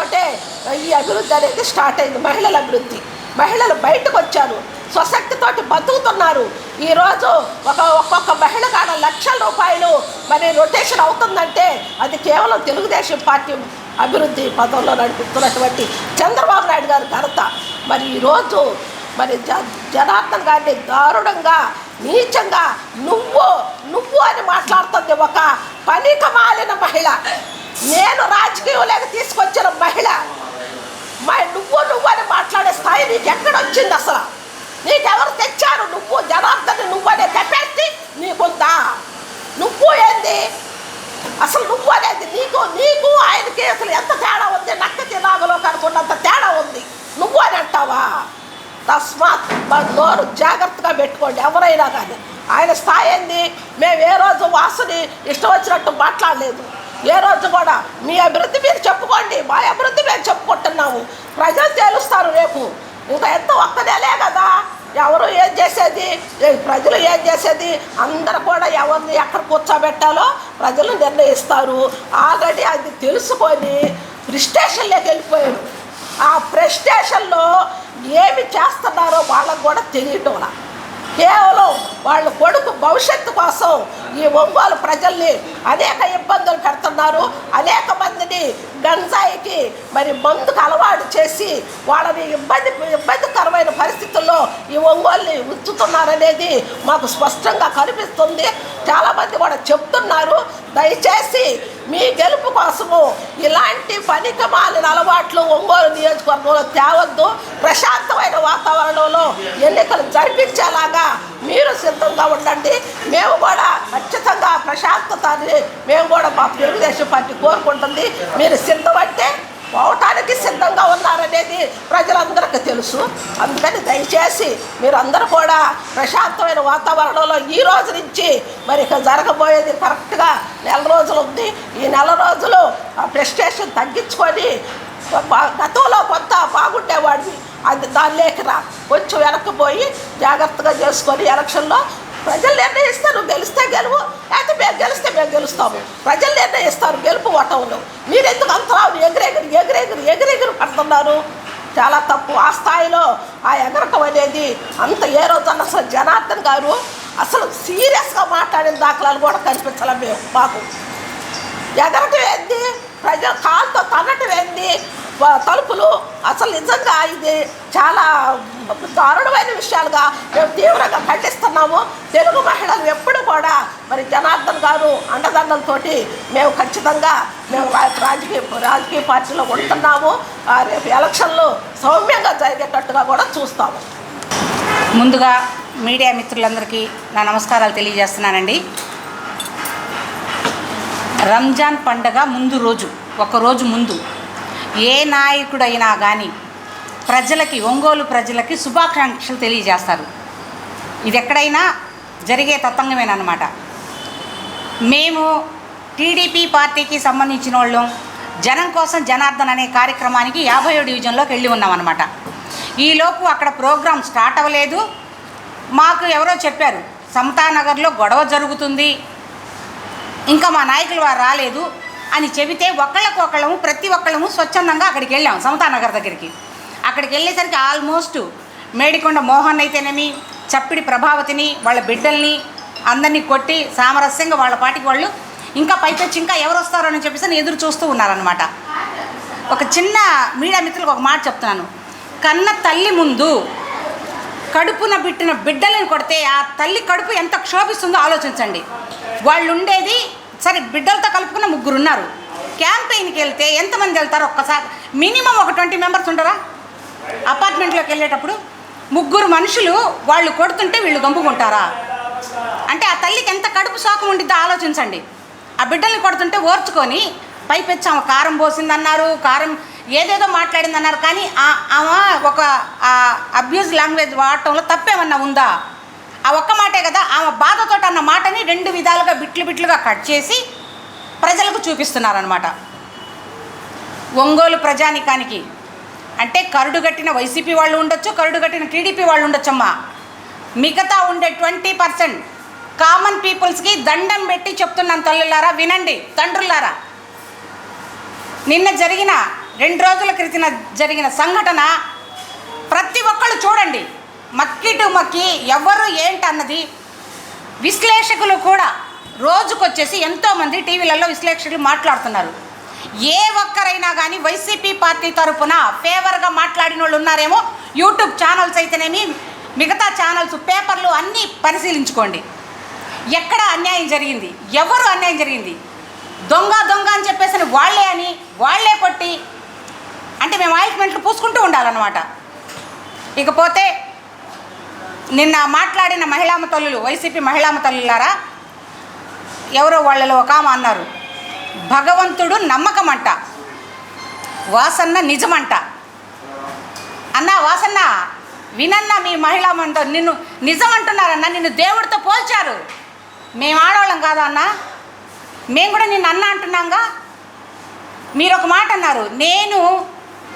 ఈ అభివృద్ధి అనేది స్టార్ట్ అయింది. మహిళల అభివృద్ధి, మహిళలు బయటకు వచ్చారు, స్వశక్తితోటి బతుకుతున్నారు. ఈరోజు ఒక్కొక్క మహిళ కాడ లక్షల రూపాయలు మరి రొటేషన్ అవుతుందంటే అది కేవలం తెలుగుదేశం పార్టీ అభివృద్ధి పదంలో నడిపిస్తున్నటువంటి చంద్రబాబు నాయుడు గారి ఘనత. మరి ఈరోజు మరి జనార్దన్ గారిని దారుణంగా, నీచంగా నువ్వు అని మాట్లాడుతుంది ఒక పనికిమాలిన మహిళ. నేను రాజకీయంలోకి తీసుకొచ్చిన మహిళ నువ్వు అని మాట్లాడే స్థాయి నీకు ఎక్కడొచ్చింది? అసలు నీకెవరు తెచ్చారు? నువ్వు జనార్దన్ నువ్వనే కెపాసిటీ నీకుందా? నువ్వు ఏంది అసలు? నువ్వు అనేది నీకు ఆయనకి అసలు ఎంత తేడా ఉంది? నక్కకి నాగలో కనుకున్నంత తేడా ఉంది. నువ్వు అని అంటావా? తస్మాత్ నోరు జాగ్రత్తగా పెట్టుకోండి ఎవరైనా కానీ. ఆయన స్థాయి ఏంది? మేము ఏ రోజు వాసుని ఇష్టం వచ్చినట్టు మాట్లాడలేదు. ఏ రోజు కూడా మీ అభివృద్ధి మీరు చెప్పుకోండి, మా అభివృద్ధి మేము చెప్పుకుంటున్నాము. ప్రజలు తేలుస్తారు రేపు. ఇంకా ఎంత ఒక్క నెలే కదా, ఎవరు ఏం చేసేది, ప్రజలు ఏం చేసేది, అందరు కూడా ఎవరిని ఎక్కడ కూర్చోబెట్టాలో ప్రజలు నిర్ణయిస్తారు. ఆల్రెడీ అది తెలుసుకొని ప్రిస్టేషన్లోకి వెళ్ళిపోయారు. ఆ ప్రెస్టేషన్లో ఏమి చేస్తున్నారో వాళ్ళకు కూడా తెలియటంలా. కేవలం వాళ్ళ కొడుకు భవిష్యత్తు కోసం ఈ ఒంగోలు ప్రజల్ని అనేక ఇబ్బందులు పెడుతున్నారు. అనేక మందిని గంజాయికి మరి మందుకు అలవాటు చేసి వాళ్ళని ఇబ్బందికరమైన పరిస్థితుల్లో ఈ ఒంగోలుని ఉంచుతున్నారనేది మాకు స్పష్టంగా కనిపిస్తుంది. చాలామంది కూడా చెప్తున్నారు. దయచేసి మీ గెలుపు కోసము ఇలాంటి పనికిమాలిన అలవాట్లు ఒంగోలు నియోజకవర్గంలో తేవద్దు. ప్రశాంతమైన వాతావరణంలో ఎన్నికలు జరిపించేలాగా మీరు సిద్ధంగా ఉండండి. మేము కూడా ఖచ్చితంగా ప్రశాంతతని మేము కూడా మా తెలుగుదేశం పార్టీ కోరుకుంటుంది. మీరు సిద్ధమంటే పోవటానికి సిద్ధంగా ఉన్నారనేది ప్రజలందరికీ తెలుసు. అందుకని దయచేసి మీరు అందరూ కూడా ప్రశాంతమైన వాతావరణంలో ఈ రోజు నుంచి మరి ఇక జరగబోయేది కరెక్ట్గా 1 రోజులు ఉంది. ఈ 1 రోజులు ఆ ప్రెస్టేషన్ తగ్గించుకొని గతంలో కొంత బాగుండేవాడివి అది దానిలోకి రా, కొంచెం వెనక్కిపోయి జాగ్రత్తగా చేసుకొని ఎలక్షన్లో ప్రజలు నిర్ణయిస్తారు. గెలిస్తే గెలువు, అయితే మేము గెలిస్తే మేము గెలుస్తాము. ప్రజలు నిర్ణయిస్తారు గెలుపు ఓటములు. మీరెందుకు అంతరావు ఎగిరెగిరి పడుతున్నారు? చాలా తప్పు. ఆ స్థాయిలో ఆ ఎగరటం అనేది అంత ఏ రోజన్నా అసలు జనార్దన్ గారు అసలు సీరియస్గా మాట్లాడిన దాఖలాలు కూడా కనిపించాలి మాకు. ఎగరటం ఏంది? ప్రజలు కాలుతో తన్నటం ఏంది? తలుపులు అసలు నిజంగా ఇది చాలా దారుణమైన విషయాలుగా మేము తీవ్రంగా ఖండిస్తున్నాము. తెలుగు మహిళలు ఎప్పుడు కూడా మరి జనార్దన్ గారు అండదండలతో మేము ఖచ్చితంగా మేము రాజకీయ పార్టీలో ఉంటున్నాము. రేపు ఎలక్షన్లు సౌమ్యంగా జరిగేటట్టుగా కూడా చూస్తాము. ముందుగా మీడియా మిత్రులందరికీ నా నమస్కారాలు తెలియజేస్తున్నానండి. రంజాన్ పండగ ముందు రోజు, ఒకరోజు ముందు ఏ నాయకుడైనా కానీ ప్రజలకి, ఒంగోలు ప్రజలకి శుభాకాంక్షలు తెలియజేస్తారు. ఇది ఎక్కడైనా జరిగే తతంగమేనమాట. మేము టీడీపీ పార్టీకి సంబంధించిన వాళ్ళం జనం కోసం జనార్దన్ అనే కార్యక్రమానికి 50వ డివిజన్లోకి వెళ్ళి ఉన్నామన్నమాట. ఈలోపు అక్కడ ప్రోగ్రాం స్టార్ట్ అవ్వలేదు. మాకు ఎవరో చెప్పారు సమతానగర్లో గొడవ జరుగుతుంది, ఇంకా మా నాయకులు వారు రాలేదు అని చెబితే ఒకళ్ళకొకళ్ళము, ప్రతి ఒక్కళ్ళము స్వచ్ఛందంగా అక్కడికి వెళ్ళాము సమతానగర్ దగ్గరికి. అక్కడికి వెళ్ళేసరికి ఆల్మోస్ట్ మేడికొండ మోహన్ అయితేనేమి, చప్పిడి ప్రభావతిని, వాళ్ళ బిడ్డల్ని అందరినీ కొట్టి సామరస్యంగా వాళ్ళ పాటికి వాళ్ళు ఇంకా పైకొచ్చి ఇంకా ఎవరు వస్తారో అని చెప్పేసి ఎదురు చూస్తూ ఉన్నారనమాట. ఒక చిన్న మీడియా మిత్రులకు ఒక మాట చెప్తున్నాను. కన్న తల్లి ముందు కడుపున బిట్టిన బిడ్డలను కొడితే ఆ తల్లి కడుపు ఎంత క్షోభిస్తుందో ఆలోచించండి. వాళ్ళు ఉండేది సరే, బిడ్డలతో కలుపుకున్న 3 ఉన్నారు. క్యాంపెయిన్కి వెళ్తే ఎంతమంది వెళ్తారో ఒక్కసారి మినిమం ఒక 20 మెంబర్స్ ఉండరా? అపార్ట్మెంట్లోకి వెళ్ళేటప్పుడు 3 మనుషులు వాళ్ళు కొడుతుంటే వీళ్ళు గంపుకుంటారా? అంటే ఆ తల్లికి ఎంత కడుపు శోకం ఉండిద్దో ఆలోచించండి. ఆ బిడ్డల్ని కొడుతుంటే ఓర్చుకొని పైపెచ్చి ఆమె కారం పోసిందన్నారు, కారం ఏదేదో మాట్లాడిందన్నారు. కానీ ఆమె ఒక అబ్యూజ్ లాంగ్వేజ్ వాడటంలో తప్పేమన్నా ఉందా? ఆ ఒక్క మాటే కదా. ఆమె బాధతో అన్న మాటని 2 విధాలుగా బిట్లుగా కట్ చేసి ప్రజలకు చూపిస్తున్నారనమాట. ఒంగోలు ప్రజానికానికి అంటే కరుడుగట్టిన వైసీపీ వాళ్ళు ఉండొచ్చు, కరుడుగట్టిన టీడీపీ వాళ్ళు ఉండొచ్చమ్మా. మిగతా ఉండే 20% కామన్ పీపుల్స్కి దండం పెట్టి చెప్తున్నాను. తల్లులారా వినండి, తండ్రులారా. నిన్న జరిగిన 2 రోజుల క్రితం జరిగిన సంఘటన ప్రతి ఒక్కళ్ళు చూడండి. మక్కి టు మక్కి ఎవరు ఏంటన్నది విశ్లేషకులు కూడా రోజుకొచ్చేసి ఎంతోమంది టీవీలలో విశ్లేషకులు మాట్లాడుతున్నారు. ఏ ఒక్కరైనా కానీ వైసీపీ పార్టీ తరఫున ఫేవర్గా మాట్లాడిన వాళ్ళు ఉన్నారేమో. యూట్యూబ్ ఛానల్స్ అయితేనేమి, మిగతా ఛానల్స్, పేపర్లు అన్నీ పరిశీలించుకోండి. ఎక్కడ అన్యాయం జరిగింది, ఎవరు అన్యాయం జరిగింది, దొంగ అని చెప్పేసి వాళ్ళే కొట్టి అంటే మేము ఆయింట్మెంట్లు పూసుకుంటూ ఉండాలన్నమాట. ఇకపోతే నిన్న మాట్లాడిన మహిళామ తల్లులు, వైసీపీ మహిళామ తల్లులారా, ఎవరో వాళ్ళలో ఒక ఆమె అన్నారు, భగవంతుడు నమ్మకం అంట, వాసన్న నిజమంట. అన్న వాసన్న వినన్నా, మీ మహిళామంతా నిన్ను నిజం అంటున్నారన్నా, నిన్ను దేవుడితో పోల్చారు. మేము ఆడవాళ్ళం కాదా అన్న? మేము కూడా నిన్ను అన్న అంటున్నాంగా. మీరు ఒక మాట అన్నారు, నేను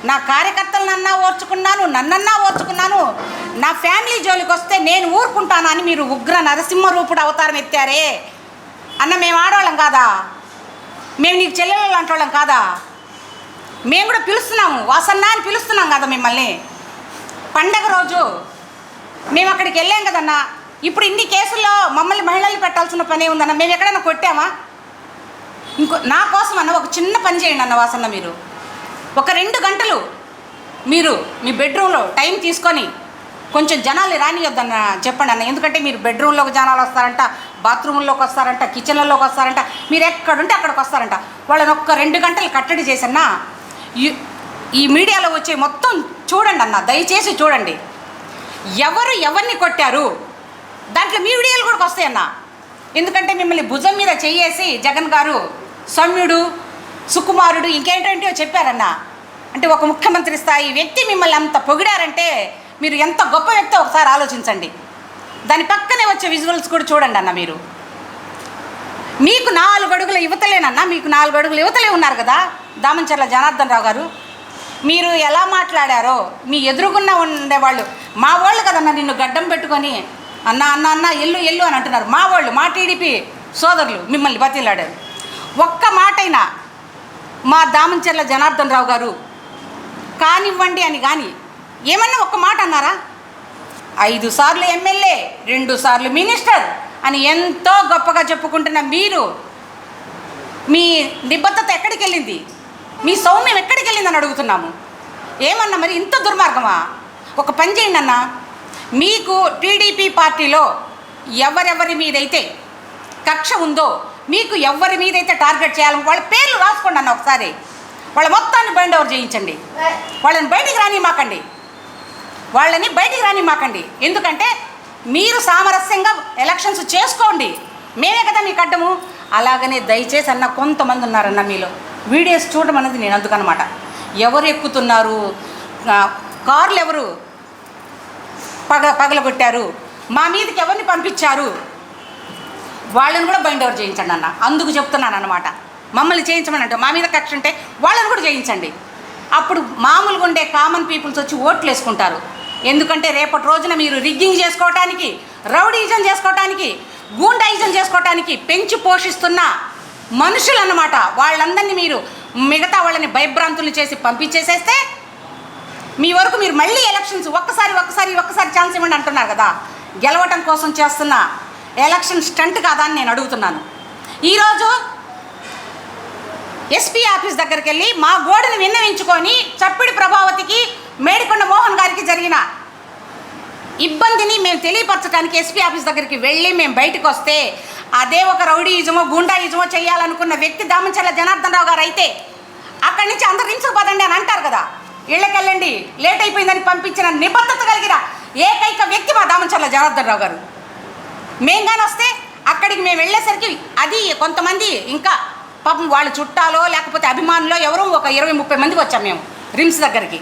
నా కార్యకర్తలనన్నా ఓర్చుకున్నాను, నన్నన్నా ఓర్చుకున్నాను, నా ఫ్యామిలీ జోలికి వస్తే నేను ఊరుకుంటాను అని మీరు ఉగ్ర నరసింహ రూపుడు అవతారం ఎత్తారే అన్న. మేము ఆడవాళ్ళం కాదా? మేము నీకు చెల్లెళ్ళు అంటోళ్ళం కాదా? మేము కూడా పిలుస్తున్నాము, వాసన్న అని పిలుస్తున్నాం కదా మిమ్మల్ని. పండగ రోజు మేము అక్కడికి వెళ్ళాం కదన్నా. ఇప్పుడు ఇన్ని కేసుల్లో మమ్మల్ని మహిళలు పెట్టాల్సిన పనే ఉందన్న. మేము ఎక్కడైనా కొట్టామా? నా కోసం అన్న ఒక చిన్న పని చేయండి అన్న వాసన్న. మీరు ఒక 2 గంటలు మీరు మీ బెడ్రూమ్లో టైం తీసుకొని కొంచెం జనాలు రానియొద్దన్న చెప్పండి అన్న. ఎందుకంటే మీరు బెడ్రూమ్లోకి జనాలు వస్తారంట, బాత్రూంలోకి వస్తారంట, కిచెన్లలోకి వస్తారంట, మీరు ఎక్కడుంటే అక్కడికి వస్తారంట. వాళ్ళని ఒక్క 2 గంటలు కట్టడి చేసన్నా ఈ మీడియాలో వచ్చే మొత్తం చూడండి అన్న, దయచేసి చూడండి. ఎవరిని కొట్టారు దాంట్లో మీ వీడియోలు కూడా వస్తాయన్న. ఎందుకంటే మిమ్మల్ని భుజం మీద చెయ్యేసి జగన్ గారు సౌమ్యుడు, సుకుమారుడు, ఇంకేంటంటే చెప్పారన్న. అంటే ఒక ముఖ్యమంత్రి స్థాయి వ్యక్తి మిమ్మల్ని అంత పొగిడారంటే మీరు ఎంత గొప్ప వ్యక్తో ఒకసారి ఆలోచించండి. దాని పక్కనే వచ్చే విజువల్స్ కూడా చూడండి అన్న. మీకు 4 అడుగుల యువతలేనన్నా, మీకు 4 అడుగుల యువతలే ఉన్నారు కదా దామంచర్ల జనార్దన్ రావు గారు. మీరు ఎలా మాట్లాడారో మీ ఎదురుగున్న ఉండేవాళ్ళు మా వాళ్ళు కదన్నా, నిన్ను గడ్డం పెట్టుకొని అన్న ఎల్లు అని అంటున్నారు. మా వాళ్ళు, మా టీడీపీ సోదరులు మిమ్మల్ని బతిలాడారు. ఒక్క మాటైనా మా దామంచర్ల జనార్దన్ రావు గారు కానివ్వండి అని కానీ ఏమన్నా ఒక్క మాట అన్నారా? 5 సార్లు ఎమ్మెల్యే, 2 సార్లు మినిస్టర్ అని ఎంతో గొప్పగా చెప్పుకుంటున్న మీరు, మీ నిబద్ధత ఎక్కడికి వెళ్ళింది? మీ సౌమ్యం ఎక్కడికి వెళ్ళిందని అడుగుతున్నాము. ఏమన్నా మరి ఇంత దుర్మార్గమా? ఒక పని చేయండి అన్న, మీకు టీడీపీ పార్టీలో ఎవరెవరి మీదైతే కక్ష ఉందో, మీకు ఎవరి మీదైతే టార్గెట్ చేయాలని వాళ్ళ పేర్లు రాసుకోండి అన్న. ఒకసారి వాళ్ళ మొత్తాన్ని బైండ్ ఓవర్ చేయించండి. వాళ్ళని బయటికి రానిమాకండి. ఎందుకంటే మీరు సామరస్యంగా ఎలక్షన్స్ చేసుకోండి, మేమే కదా మీకు అడ్డము. అలాగనే దయచేసి అన్న కొంతమంది ఉన్నారన్న మీలో వీడియోస్ చూడడం అనేది నేను అందుకనమాట. ఎవరు ఎక్కుతున్నారు, కార్లు ఎవరు పగలగొట్టారు, మా మీదకి ఎవరిని పంపించారు, వాళ్ళని కూడా బైండ్ ఓవర్ చేయించండి అన్న. అందుకు చెప్తున్నాను అన్నమాట. మమ్మల్ని చేయించమని అంటే మా మీద కక్ష ఉంటే వాళ్ళని కూడా చేయించండి. అప్పుడు మామూలుగా ఉండే కామన్ పీపుల్స్ వచ్చి ఓట్లు వేసుకుంటారు. ఎందుకంటే రేపటి రోజున మీరు రిగ్గింగ్ చేసుకోవటానికి, రౌడీజం చేసుకోవటానికి, గూండాయిజం చేసుకోవటానికి పెంచి పోషిస్తున్న మనుషులు అన్నమాట. వాళ్ళందరినీ మీరు మిగతా వాళ్ళని భయభ్రాంతులు చేసి పంపించేసేస్తే మీ వరకు మీరు మళ్ళీ ఎలక్షన్స్ ఒక్కసారి ఛాన్స్ ఇవ్వండి అంటున్నారు కదా. గెలవటం కోసం చేస్తున్న ఎలక్షన్ స్టంట్ కాదా అని నేను అడుగుతున్నాను. ఈరోజు ఎస్పీ ఆఫీస్ దగ్గరికి వెళ్ళి మా గోడుని విన్నవించుకొని చప్పిడి ప్రభావతికి, మేడికొండ మోహన్ గారికి జరిగిన ఇబ్బందిని మేము తెలియపరచడానికి ఎస్పీ ఆఫీస్ దగ్గరికి వెళ్ళి మేము బయటకు వస్తే అదే ఒక రౌడీయిజమో గుండాయిజమో చేయాలనుకున్న వ్యక్తి దామంచర్ల జనార్దన్ రావు గారు అయితే అక్కడి నుంచి అందరు రించుకుపోదండి అని అంటారు కదా. ఇళ్ళకెళ్ళండి, లేట్ అయిపోయిందని పంపించిన నిబద్ధత కలిగిన ఏకైక వ్యక్తి మా దామంచర్ల జనార్దన్ రావు గారు. మేము కానీ వస్తే అక్కడికి మేము వెళ్ళేసరికి అది కొంతమంది ఇంకా పాపం వాళ్ళు చుట్టాలో లేకపోతే అభిమానులో ఎవరో ఒక 20-30 మందికి వచ్చాం మేము రిమ్స్ దగ్గరికి.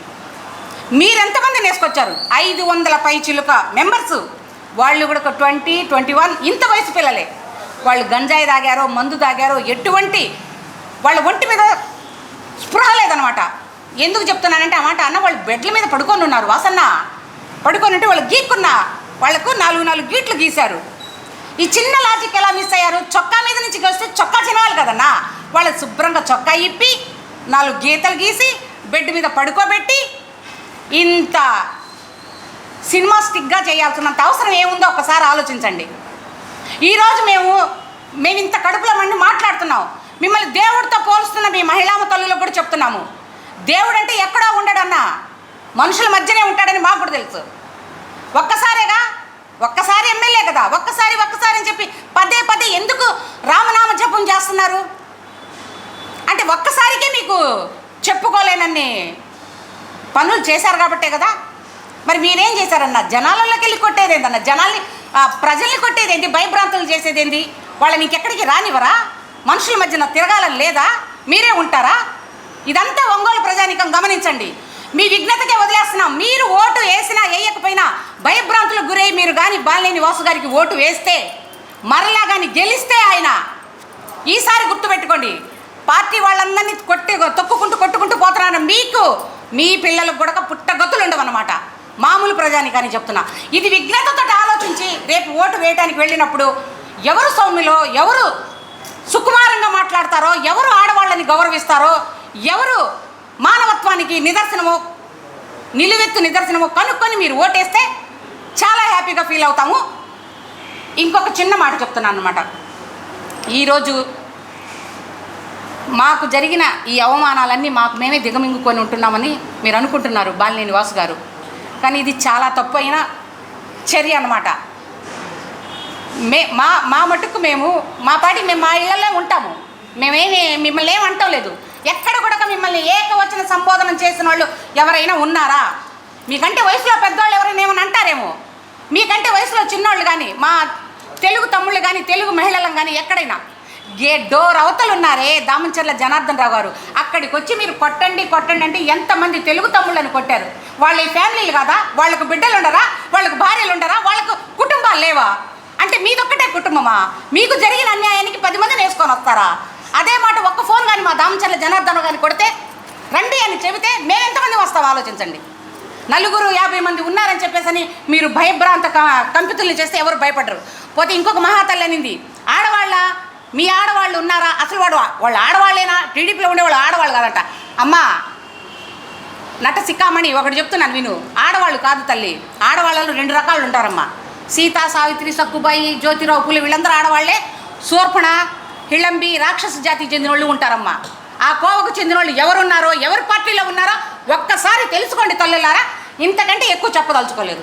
మీరెంతమందిని వేసుకొచ్చారు? 500 పైచిలుక మెంబర్స్. వాళ్ళు కూడా ఒక 20-21 ఇంత వయసు పిల్లలే. వాళ్ళు గంజాయి తాగారో, మందు తాగారో, ఎటువంటి వాళ్ళ ఒంటి మీద స్పృహ లేదనమాట. ఎందుకు చెప్తున్నానంటే ఆ మాట అన్న వాళ్ళు బెడ్ల మీద పడుకొని ఉన్నారు. వాసన్న పడుకొని ఉంటే వాళ్ళు గీక్కున్న వాళ్ళకు 4 గీట్లు గీశారు. ఈ చిన్న లాజిక్ ఎలా మిస్ అయ్యారు? చొక్కా మీద నుంచి వస్తే చొక్కా చినవాలి కదన్నా. వాళ్ళు శుభ్రంగా చొక్కా ఇప్పి 4 గీతలు గీసి బెడ్ మీద పడుకోబెట్టి ఇంత సినిమాస్టిక్గా చేయాల్సినంత అవసరం ఏముందో ఒకసారి ఆలోచించండి. ఈరోజు మేము ఇంత కడుపులో మండి మాట్లాడుతున్నాం. మిమ్మల్ని దేవుడితో పోలుస్తున్న మీ మహిళా తల్లులకు కూడా చెప్తున్నాము, దేవుడు అంటే ఎక్కడో ఉండడన్నా, మనుషుల మధ్యనే ఉంటాడని మాకు కూడా తెలుసు. ఒక్కసారి ఎమ్మెల్యే కదా, ఒక్కసారి అని చెప్పి పదే ఎందుకు రామనామ జపం చేస్తున్నారు? అంటే ఒక్కసారికే మీకు చెప్పుకోలేనన్ని పనులు చేశారు కాబట్టే కదా. మరి మీరేం చేశారన్న? జనాలలోకి వెళ్ళి కొట్టేదేంటన్న? ప్రజల్ని కొట్టేదేంటి? భయభ్రాంతులు చేసేదేంటి? వాళ్ళని ఇంకెక్కడికి రానివ్వరా? మనుషుల మధ్యన తిరగాలని లేదా? మీరే ఉంటారా? ఇదంతా ఒంగోలు ప్రజానీకం గమనించండి. మీ విఘ్నతకే వదిలేస్తున్నాం. మీరు ఓటు వేసినా వేయకపోయినా భయభ్రాంతులకు గురై మీరు కానీ బాలినేని వాసు గారికి ఓటు వేస్తే, మరలా కానీ గెలిస్తే ఆయన ఈసారి గుర్తుపెట్టుకోండి, పార్టీ వాళ్ళందరినీ కొట్టుకుంటూ పోతున్నాను. మీకు మీ పిల్లలకు కూడా పుట్టగతులు ఉండవన్నమాట. మామూలు ప్రజానికాని చెప్తున్నా. ఇది విఘ్నతతో ఆలోచించి రేపు ఓటు వేయడానికి వెళ్ళినప్పుడు ఎవరు సౌమ్యులో, ఎవరు సుకుమారంగా మాట్లాడతారో, ఎవరు ఆడవాళ్ళని గౌరవిస్తారో, ఎవరు మానవత్వానికి నిలువెత్తు నిదర్శనమో కనుక్కొని మీరు ఓటేస్తే చాలా హ్యాపీగా ఫీల్ అవుతాము. ఇంకొక చిన్న మాట చెప్తున్నాను అన్నమాట. ఈరోజు మాకు జరిగిన ఈ అవమానాలన్నీ మేమే దిగమింగుకొని ఉంటున్నామని మీరు అనుకుంటున్నారు బాలినేని వాసు గారు. కానీ ఇది చాలా తప్పు అయిన చర్య అన్నమాట. మా మట్టుకు మేము మా ఇళ్లలో ఉంటాము. మేమేమి మిమ్మల్ని ఏమంటాం లేదు. ఎక్కడ కూడా మిమ్మల్ని ఏకవచన సంబోధన చేసిన వాళ్ళు ఎవరైనా ఉన్నారా? మీకంటే వయసులో పెద్దవాళ్ళు ఎవరైనా ఏమైనా అంటారేమో. మీకంటే వయసులో చిన్నవాళ్ళు కానీ, మా తెలుగు తమ్ముళ్ళు కానీ, తెలుగు మహిళలను కానీ ఎక్కడైనా డోర్ అవతలు ఉన్నారే దామంచర్ల జనార్దన్ రావు గారు, అక్కడికి వచ్చి మీరు కొట్టండి అంటే ఎంతమంది తెలుగు తమ్ముళ్ళని కొట్టారు? వాళ్ళ ఫ్యామిలీలు కాదా? వాళ్ళకు బిడ్డలు ఉండరా? వాళ్ళకు భార్యలు ఉండరా? వాళ్ళకు కుటుంబాలు లేవా? అంటే మీదొక్కటే కుటుంబమా? మీకు జరిగిన అన్యాయానికి 10 మందిని వేసుకొని వస్తారా? అదే మాట ఒక్క ఫోన్ కానీ మా దామంచర్ల జనార్దన్ కానీ కొడితే రండి అని చెబితే మేము ఎంతమంది వస్తాం ఆలోచించండి. 40-50 మంది ఉన్నారని చెప్పేసి మీరు భయభ్రాంత కంపితుల్ని చేస్తే ఎవరు భయపడరు. పోతే ఇంకొక మహాతల్లి అనింది, మీ ఆడవాళ్ళు ఉన్నారా? అసలు వాళ్ళు ఆడవాళ్ళేనా? టీడీపీలో ఉండేవాళ్ళు ఆడవాళ్ళు కాదంట. అమ్మా నట సిక్కామణి ఒకటి చెప్తున్నాను విను, ఆడవాళ్ళు కాదు తల్లి. ఆడవాళ్ళలో 2 రకాలు ఉంటారమ్మా. సీత, సావిత్రి, సక్కుబాయి, జ్యోతిరావు పూలే వీళ్ళందరూ ఆడవాళ్లే. శూర్పణ, హిళంబి రాక్షస జాతికి చెందిన వాళ్ళు ఉంటారమ్మా. ఆ కోవకు చెందిన వాళ్ళు ఎవరున్నారో, ఎవరి పార్టీలో ఉన్నారో ఒక్కసారి తెలుసుకోండి తల్లులారా. ఇంతకంటే ఎక్కువ చెప్పదలుచుకోలేదు.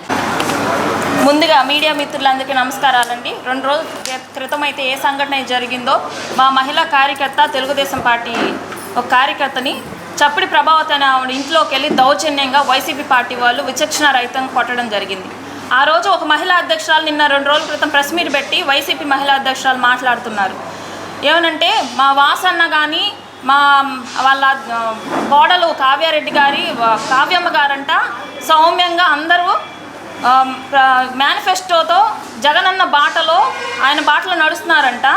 ముందుగా మీడియా మిత్రులందరికీ నమస్కారాలండి. 2 రోజుల క్రితం అయితే ఏ సంఘటన జరిగిందో, మా మహిళా కార్యకర్త తెలుగుదేశం పార్టీ ఒక కార్యకర్తని చప్పిడి ప్రభావతి అనే ఆవిడ ఇంట్లోకి వెళ్ళి దౌర్జన్యంగా వైసీపీ పార్టీ వాళ్ళు విచక్షణ రహితంగా కొట్టడం జరిగింది. ఆ రోజు ఒక మహిళా అధ్యక్షురాలు నిన్న 2 రోజుల క్రితం ప్రెస్ మీట్ పెట్టి వైసీపీ మహిళా అధ్యక్షురాలు మాట్లాడుతున్నారు. ఏమనంటే మా వాసన్న కానీ వాళ్ళ కోడలు కావ్యారెడ్డి గారి కావ్యమ్మ గారంట సౌమ్యంగా అందరూ మేనిఫెస్టోతో జగనన్న బాటలో ఆయన బాటలో నడుస్తున్నారంట.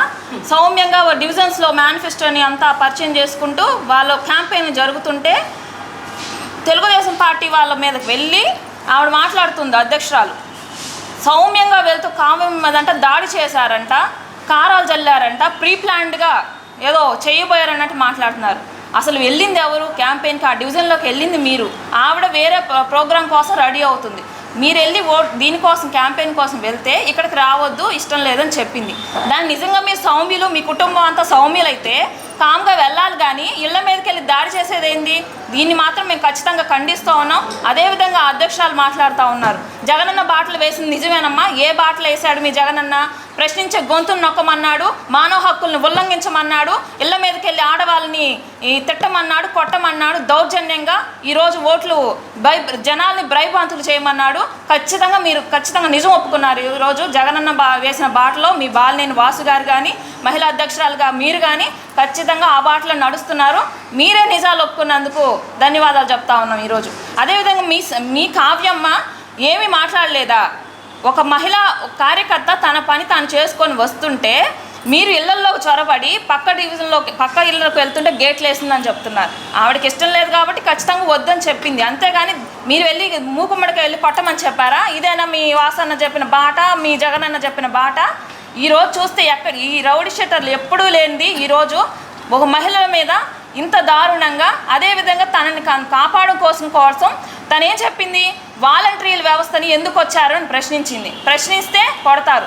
సౌమ్యంగా డివిజన్స్లో మేనిఫెస్టోని అంతా పరిచయం చేసుకుంటూ వాళ్ళ క్యాంపెయిన్ జరుగుతుంటే తెలుగుదేశం పార్టీ వాళ్ళ మీదకి వెళ్ళి ఆవిడ మాట్లాడుతుంది అధ్యక్షురాలు. సౌమ్యంగా వెళ్తూ కావ్యం మీదంట దాడి చేశారంట, కారాలు చల్లారంట, ప్రీ ప్లాన్డ్గా ఏదో చేయబోయారన్నట్టు మాట్లాడుతున్నారు. అసలు వెళ్ళింది ఎవరు క్యాంపెయిన్కి? ఆ డివిజన్లోకి వెళ్ళింది మీరు. ఆవిడ వేరే ప్రోగ్రాం కోసం రెడీ అవుతుంది. మీరు వెళ్ళి దీనికోసం క్యాంపెయిన్ కోసం వెళ్తే ఇక్కడికి రావద్దు, ఇష్టం లేదని చెప్పింది. దాన్ని నిజంగా మీరు సౌమ్యులు, మీ కుటుంబం అంతా సౌమ్యులైతే కామ్గా వెళ్ళాలి, కానీ ఇళ్ల మీదకి వెళ్ళి దాడి చేసేది ఏంది? దీన్ని మాత్రం మేము ఖచ్చితంగా ఖండిస్తూ ఉన్నాం. అదేవిధంగా అధ్యక్షురాలు మాట్లాడుతూ ఉన్నారు, జగనన్న బాటలు వేసింది నిజమేనమ్మా. ఏ బాటలు వేశాడు మీ జగనన్న? ప్రశ్నించే గొంతును నొక్కమన్నాడు, మానవ హక్కులను ఉల్లంఘించమన్నాడు, ఇళ్ల మీదకి వెళ్ళి ఆడవాళ్ళని తిట్టమన్నాడు, కొట్టమన్నాడు, దౌర్జన్యంగా ఈరోజు ఓట్లు జనాల్ని భయభ్రాంతులు చేయమన్నాడు. ఖచ్చితంగా నిజం ఒప్పుకున్నారు. ఈరోజు జగనన్న వేసిన బాటలో మీ బాలినేని వాసు గారు కానీ, మహిళా అధ్యక్షురాలుగా మీరు కానీ ఖచ్చితంగా ఆ బాటలో నడుస్తున్నారు. మీరే నిజాలు ఒప్పుకున్నందుకు ధన్యవాదాలు చెప్తా ఉన్నాం ఈరోజు. అదేవిధంగా మీ కావ్యమ్మ ఏమీ మాట్లాడలేదా? ఒక మహిళా కార్యకర్త తన పని తాను చేసుకొని వస్తుంటే మీరు ఇళ్లలోకి చొరబడి పక్క ఇళ్ళలోకి వెళ్తుంటే గేట్లు వేసిందని చెప్తున్నారు. ఆవిడకి ఇష్టం లేదు కాబట్టి ఖచ్చితంగా వద్దని చెప్పింది. అంతేగాని మీరు వెళ్ళి మూకుమ్మడికి వెళ్ళి కొట్టమని చెప్పారా? ఇదేనా మీ వాసన్న చెప్పిన బాట, మీ జగనన్న చెప్పిన బాట? ఈరోజు చూస్తే ఈ రౌడీ షీటర్లు ఎప్పుడూ లేనిది ఈరోజు ఒక మహిళల మీద ఇంత దారుణంగా, అదేవిధంగా తనని కాపాడడం కోసం తనేం చెప్పింది? వాలంటీర్ల వ్యవస్థని ఎందుకు వచ్చారు అని ప్రశ్నిస్తే కొడతారు.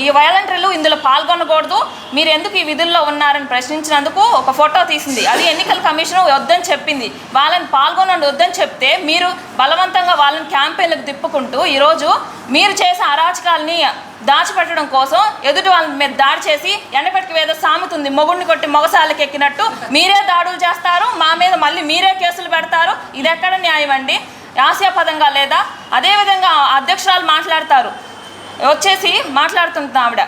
ఈ వాలంటీర్లు ఇందులో పాల్గొనకూడదు, మీరు ఎందుకు ఈ విధుల్లో ఉన్నారని ప్రశ్నించినందుకు ఒక ఫోటో తీసింది. అది ఎన్నికల కమిషన్ వద్దని చెప్పింది. వాళ్ళని పాల్గొనండి వద్దని చెప్తే మీరు బలవంతంగా వాళ్ళని క్యాంపెయిన్లకు తిప్పుకుంటూ ఈరోజు మీరు చేసే అరాచకాలని దాచిపెట్టడం కోసం ఎదుటి వాళ్ళ మీద దాడి చేసి ఎండపెట్టుకు వేద సాముతుంది, మొగుడిని కొట్టి మొగసాలకి ఎక్కినట్టు మీరే దాడులు చేస్తారు, మా మీద మళ్ళీ మీరే కేసులు పెడతారు. ఇది ఎక్కడ న్యాయం అండి? ఆశయాపదంగా లేదా? అదేవిధంగా అధ్యక్షురాలు మాట్లాడుతుంది ఆవిడ,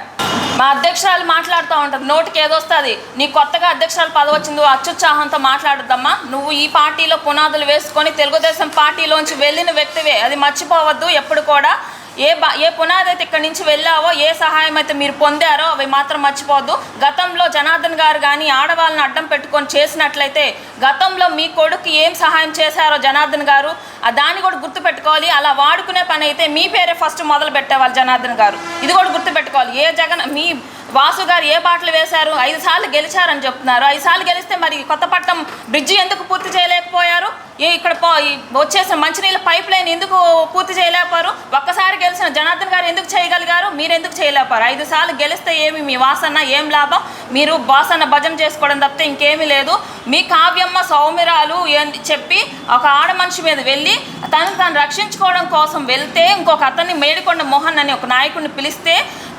మా అధ్యక్షురాలు మాట్లాడుతూ ఉంటుంది, నోటికి ఏదొస్తుంది, నీ కొత్తగా అధ్యక్షురాలు పదవి వచ్చిందో అత్యుత్సాహంతో మాట్లాడద్దమ్మా. నువ్వు ఈ పార్టీలో పునాదులు వేసుకొని తెలుగుదేశం పార్టీలోంచి వెళ్ళిన వ్యక్తివే, అది మర్చిపోవద్దు ఎప్పుడు కూడా. ఏ పునాది అయితే ఇక్కడి నుంచి వెళ్ళావో, ఏ సహాయం అయితే మీరు పొందారో అవి మాత్రం మర్చిపోవద్దు. గతంలో జనార్దన్ గారు కానీ ఆడవాళ్ళని అడ్డం పెట్టుకొని చేసినట్లయితే గతంలో మీ కొడుకు ఏం సహాయం చేశారో జనార్దన్ గారు దాన్ని కూడా గుర్తుపెట్టుకోవాలి. అలా వాడుకునే పని అయితే మీ పేరే ఫస్ట్ మొదలు పెట్టేవాళ్ళు జనార్దన్ గారు. ఇది కూడా గుర్తుపెట్టుకోవాలి. మీ వాసు గారు ఏ బాటలు వేశారు? 5 సార్లు గెలిచారని చెప్తున్నారు. 5 సార్లు గెలిస్తే మరి కొత్తపట్నం బ్రిడ్జి ఎందుకు పూర్తి చేయలేకపోయారు? ఇక్కడ వచ్చేసిన మంచినీళ్ళ పైప్ లైన్ ఎందుకు పూర్తి చేయలేకపోయారు? ఒక్కసారి గెలిచిన జనార్దన్ గారు ఎందుకు చేయగలిగారు? మీరు ఎందుకు చేయలేకపోయారు? 5 సార్లు గెలిస్తే ఏమి మీ వాసన్న ఏం లాభం? మీరు వాసన్న భజన చేసుకోవడం తప్పితే ఇంకేమీ లేదు. మీ కావ్యమ్మ సౌమ్యరాలు చెప్పి ఒక ఆడ మనిషి మీద వెళ్ళి తను రక్షించుకోవడం కోసం వెళ్తే ఇంకొక అతన్ని మేడికొండ మోహన్ అని ఒక నాయకుడిని పిలిస్తే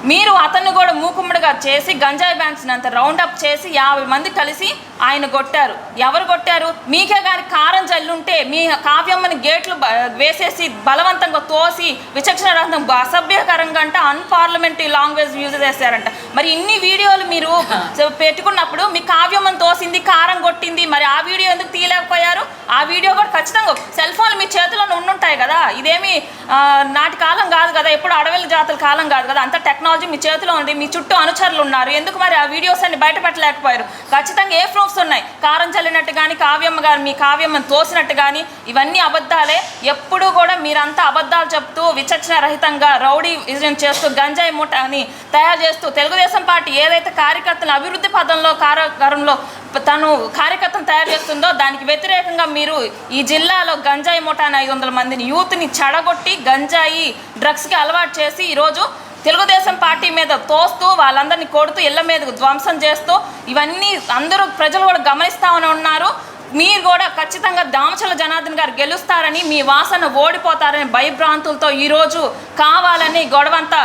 మీరు అతన్ని కూడా మూకుమ్మడిగా చేసి గంజాయి బ్యాంక్స్ని అంత రౌండప్ చేసి 50 మంది కలిసి ఆయన కొట్టారు. ఎవరు కొట్టారు? మీకే కానీ కారం జల్లుంటే మీ కావ్యమ్మని గేట్లు వేసేసి బలవంతంగా తోసి విచక్షణారహితం అసభ్యకరంగా అంటే అన్పార్లమెంటరీ లాంగ్వేజ్ యూజ్ చేశారంట. మరి ఇన్ని వీడియోలు మీరు పెట్టుకున్నప్పుడు మీ కావ్యమ్మని తోసింది, కారం కొట్టింది, మరి ఆ వీడియో ఎందుకు తీయలేకపోయారు? ఆ వీడియో కూడా ఖచ్చితంగా సెల్ ఫోన్లు మీ చేతిలో ఉండుంటాయి కదా. ఇదేమి నాటి కాలం కాదు కదా, ఎప్పుడు అడవుల జాతుల కాలం కాదు కదా. అంత టెక్నాలజీ మీ చేతిలో ఉంది, మీ చుట్టూ అనుచరులు ఉన్నారు. ఎందుకు మరి ఆ వీడియోస్ అన్ని బయట పెట్టలేకపోయారు? ఖచ్చితంగా ఏ ప్రూఫ్స్ ఉన్నాయి? కారం చల్లినట్టు కానీ కావ్యమ్మ గారు మీ కావ్యమ్మని తోసినట్టు కానీ ఇవన్నీ అబద్ధాలే. ఎప్పుడూ కూడా మీరంతా అబద్ధాలు చెప్తూ విచక్షణ రహితంగా రౌడీ విజయం చేస్తూ గంజాయి మూటని తయారు చేస్తూ తెలుగుదేశం పార్టీ ఏదైతే కార్యకర్తల అభివృద్ధి పదంలో తను కార్యకర్తను తయారు చేస్తుందో దానికి వ్యతిరేకంగా మీరు ఈ జిల్లాలో గంజాయి మూటాని 500 మందిని యూత్ని చెడగొట్టి గంజాయి డ్రగ్స్కి అలవాటు చేసి ఈరోజు తెలుగుదేశం పార్టీ మీద తోస్తూ వాళ్ళందరినీ కొడుతూ ఇళ్ల మీద ధ్వంసం చేస్తూ ఇవన్నీ అందరూ ప్రజలు కూడా గమనిస్తామని ఉన్నారు. మీరు కూడా ఖచ్చితంగా దామచల జనార్దన్ గారు గెలుస్తారని, మీ వాసన ఓడిపోతారని భయభ్రాంతులతో ఈరోజు కావాలని గొడవంతా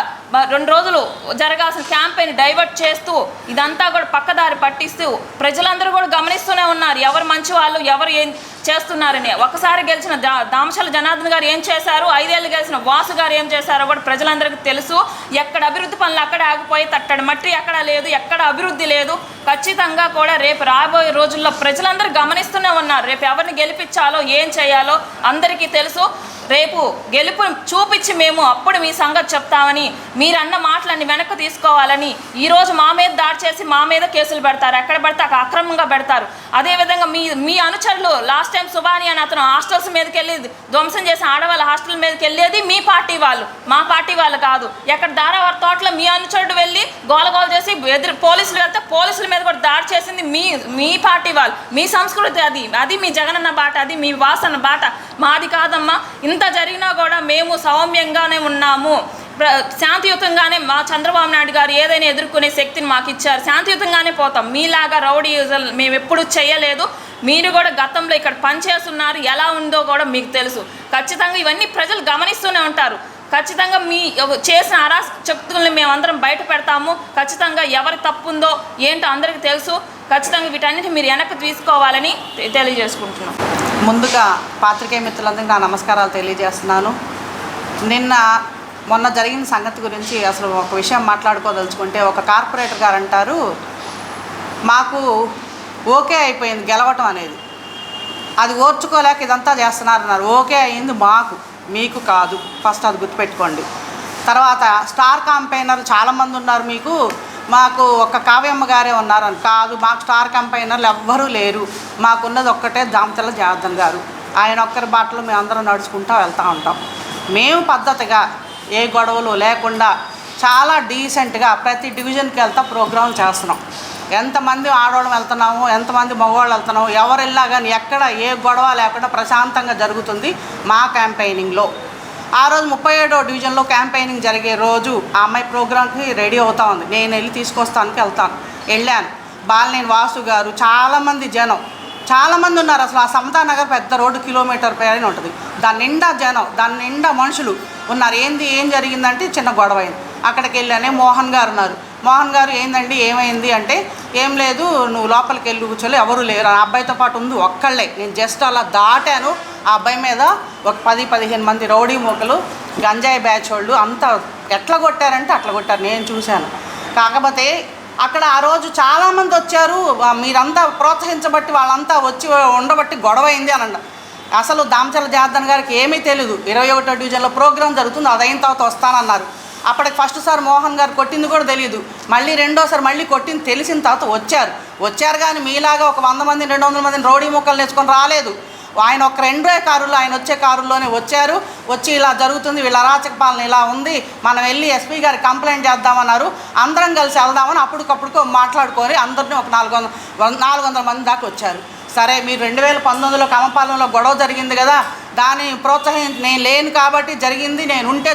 2 రోజులు జరగాల్సిన క్యాంపెయిన్ డైవర్ట్ చేస్తూ ఇదంతా కూడా పక్కదారి పట్టిస్తూ ప్రజలందరూ కూడా గమనిస్తూనే ఉన్నారు. ఎవరు మంచి వాళ్ళు, ఎవరు ఏం చేస్తున్నారని. ఒకసారి గెలిచిన దామచల జనార్దన్ గారు ఏం చేశారు, 5 ఏళ్ళు గెలిచిన వాసు గారు ఏం చేశారో కూడా ప్రజలందరికీ తెలుసు. ఎక్కడ అభివృద్ధి పనులు అక్కడ ఆగిపోయి, తట్టడి మట్టి ఎక్కడ లేదు, ఎక్కడ అభివృద్ధి లేదు. ఖచ్చితంగా కూడా రేపు రాబోయే రోజుల్లో ప్రజలందరూ గమనిస్తూనే ఉన్నారు. రేపు ఎవరిని గెలిపించాలో ఏం చేయాలో అందరికీ తెలుసు. రేపు గెలుపు చూపించి మేము అప్పుడు మీ సంగతి చెప్తామని, మీరన్న మాటలన్నీ వెనక్కి తీసుకోవాలని ఈరోజు మా మీద దాడి చేసి మా మీద కేసులు పెడతారు. ఎక్కడ పెడితే అక్కడ అక్రమంగా పెడతారు. అదేవిధంగా మీ అనుచరులు లాస్ట్ టైం సుబాని అని అతను హాస్టల్స్ మీదకి వెళ్ళి ధ్వంసం చేసిన ఆడవాళ్ళ హాస్టల్ మీదకి వెళ్ళేది మీ పార్టీ వాళ్ళు, మా పార్టీ వాళ్ళు కాదు. ఎక్కడ దారావారి తోటలో మీ అనుచరుడు వెళ్ళి గోలగోల చేసి పోలీసులు వెళ్తే పోలీసుల మీద కూడా దాడి చేసింది మీ పార్టీ వాళ్ళు. మీ సంస్కృతి అది మీ జగనన్న బాట, అది మీ వాసన బాట, మాది కాదమ్మా. ఇంత జరిగినా కూడా మేము సౌమ్యంగానే ఉన్నాము, శాంతియుతంగానే. మా చంద్రబాబు నాయుడు గారు ఏదైనా ఎదుర్కొనే శక్తిని మాకు ఇచ్చారు. శాంతియుతంగానే పోతాం. మీలాగా రౌడీ యూజువల్ మేము ఎప్పుడు చేయలేదు. మీరు కూడా గతంలో ఇక్కడ పనిచేస్తున్నారు, ఎలా ఉందో కూడా మీకు తెలుసు. ఖచ్చితంగా ఇవన్నీ ప్రజలు గమనిస్తూనే ఉంటారు. ఖచ్చితంగా మీ చేసిన అరాచకుల్ని మేమందరం బయట పెడతాము. ఖచ్చితంగా ఎవరి తప్పు ఉందో ఏంటో అందరికీ తెలుసు. ఖచ్చితంగా వీటన్నిటి మీరు వెనక్కి తీసుకోవాలని తెలియజేసుకుంటున్నాం. ముందుగా పాత్రికేయ మిత్రులందరికీ నా నమస్కారాలు తెలియజేస్తున్నాను. మొన్న జరిగిన సంగతి గురించి అసలు ఒక విషయం మాట్లాడుకోదలుచుకుంటే, ఒక కార్పొరేటర్ గారు అంటారు, మాకు ఓకే అయిపోయింది గెలవటం అనేది, అది ఓర్చుకోలేక ఇదంతా చేస్తున్నారన్నారు. ఓకే అయింది మాకు, మీకు కాదు. ఫస్ట్ అది గుర్తుపెట్టుకోండి. తర్వాత స్టార్ క్యాంపెయినర్లు చాలామంది ఉన్నారు మీకు, మాకు ఒక కావ్యమ్మ గారే ఉన్నారని కాదు. మాకు స్టార్ క్యాంపెయినర్లు ఎవ్వరూ లేరు. మాకున్నది ఒక్కటే దామచల జనార్దన్ గారు. ఆయన ఒక్కరి బాటలో మేము అందరం నడుచుకుంటూ వెళ్తూ ఉంటాం. మేము పద్ధతిగా ఏ గొడవలు లేకుండా చాలా డీసెంట్గా ప్రతి డివిజన్కి వెళ్తా ప్రోగ్రాం చేస్తున్నాం. ఎంతమంది ఆడవాళ్ళం వెళ్తున్నాము, ఎంతమంది మగవాళ్ళు వెళ్తున్నాము, ఎవరు వెళ్ళినా కానీ ఎక్కడ ఏ గొడవ లేకుండా ప్రశాంతంగా జరుగుతుంది మా క్యాంపెయినింగ్లో. ఆ రోజు 37వ డివిజన్లో క్యాంపెయినింగ్ జరిగే రోజు ఆ అమ్మాయి ప్రోగ్రాంకి రెడీ అవుతా ఉంది. నేను వెళ్ళి తీసుకొస్తానికి వెళ్ళాను. బాలినేని వాసు గారు, చాలామంది జనం, చాలామంది ఉన్నారు. అసలు ఆ సమతా నగర్ పెద్ద రోడ్డు కిలోమీటర్ పైన ఉంటుంది. దాని నిండా జనం, దాని నిండా మనుషులు ఉన్నారు. ఏం జరిగిందంటే చిన్న గొడవ అయింది. అక్కడికి వెళ్ళానే మోహన్ గారు ఉన్నారు. మోహన్ గారు ఏందండి ఏమైంది అంటే, ఏం లేదు నువ్వు లోపలికి వెళ్ళి కూర్చోలే, ఎవరు లేరు. ఆ అబ్బాయితో పాటు ఉంది ఒక్కళ్ళే. నేను జస్ట్ అలా దాటాను. ఆ అబ్బాయి మీద ఒక 10-15 మంది రౌడీ మూకలు, గంజాయి బ్యాచ్ వాళ్ళు అంతా ఎట్లా కొట్టారంటే అట్లా కొట్టారు. నేను చూశాను. కాకపోతే అక్కడ ఆ రోజు చాలామంది వచ్చారు. మీరంతా ప్రోత్సహించబట్టి వాళ్ళంతా వచ్చి ఉండబట్టి గొడవ అయింది అని అసలు దామచల జనార్దన్ గారికి ఏమీ తెలియదు. 21వ డివిజన్లో ప్రోగ్రాం జరుగుతుంది, అది అయిన తర్వాత వస్తానన్నారు. అప్పటికి ఫస్ట్ సార్ మోహన్ గారు కొట్టింది కూడా తెలియదు. మళ్ళీ రెండోసారి మళ్ళీ కొట్టింది తెలిసిన తర్వాత వచ్చారు కానీ మీలాగా ఒక 100 మంది 200 మందిని రౌడీ ముక్కలు నేర్చుకొని రాలేదు. ఆయన ఒక 2 కారులో, ఆయన వచ్చే కారుల్లోనే వచ్చి ఇలా జరుగుతుంది, వీళ్ళ అరాచక పాలన ఇలా ఉంది, మనం వెళ్ళి ఎస్పీ గారికి కంప్లైంట్ చేద్దామన్నారు. అందరం కలిసి వెళ్దామని అప్పటికప్పుడు మాట్లాడుకొని అందరినీ ఒక 400 మంది దాకా వచ్చారు. సరే, మీరు 2019లో కమపాలెంలో గొడవ జరిగింది కదా, దాన్ని నేను లేను కాబట్టి జరిగింది, నేను ఉంటే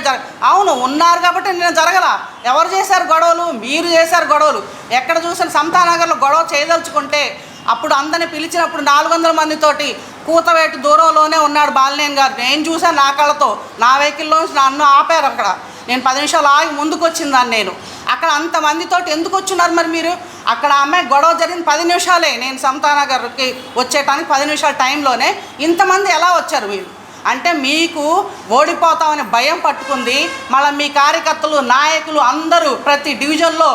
అవును ఉన్నారు కాబట్టి నేను జరగల. ఎవరు చేశారు గొడవలు? మీరు చేశారు గొడవలు. ఎక్కడ చూసిన సమతానగర్లో గొడవ చేయదలుచుకుంటే అప్పుడు అందరిని పిలిచినప్పుడు 400 మందితోటి కూతవేటు దూరంలోనే ఉన్నాడు బాలినేని గారు. నేను చూశాను నా కళ్ళతో. నా వెహికల్లో నన్ను ఆపారు. అక్కడ నేను 10 నిమిషాలు ఆగి ముందుకు వచ్చిందాన్ని. నేను అక్కడ అంతమందితోటి ఎందుకు వచ్చున్నారు మరి మీరు? అక్కడ అమ్మాయి గొడవ జరిగింది 10 నిమిషాలే. నేను సమతానగర్కి వచ్చేటానికి 10 నిమిషాల టైంలోనే ఇంతమంది ఎలా వచ్చారు మీరు? అంటే మీకు ఓడిపోతామని భయం పట్టుకుంది. మళ్ళీ మీ కార్యకర్తలు, నాయకులు అందరూ ప్రతి డివిజన్లో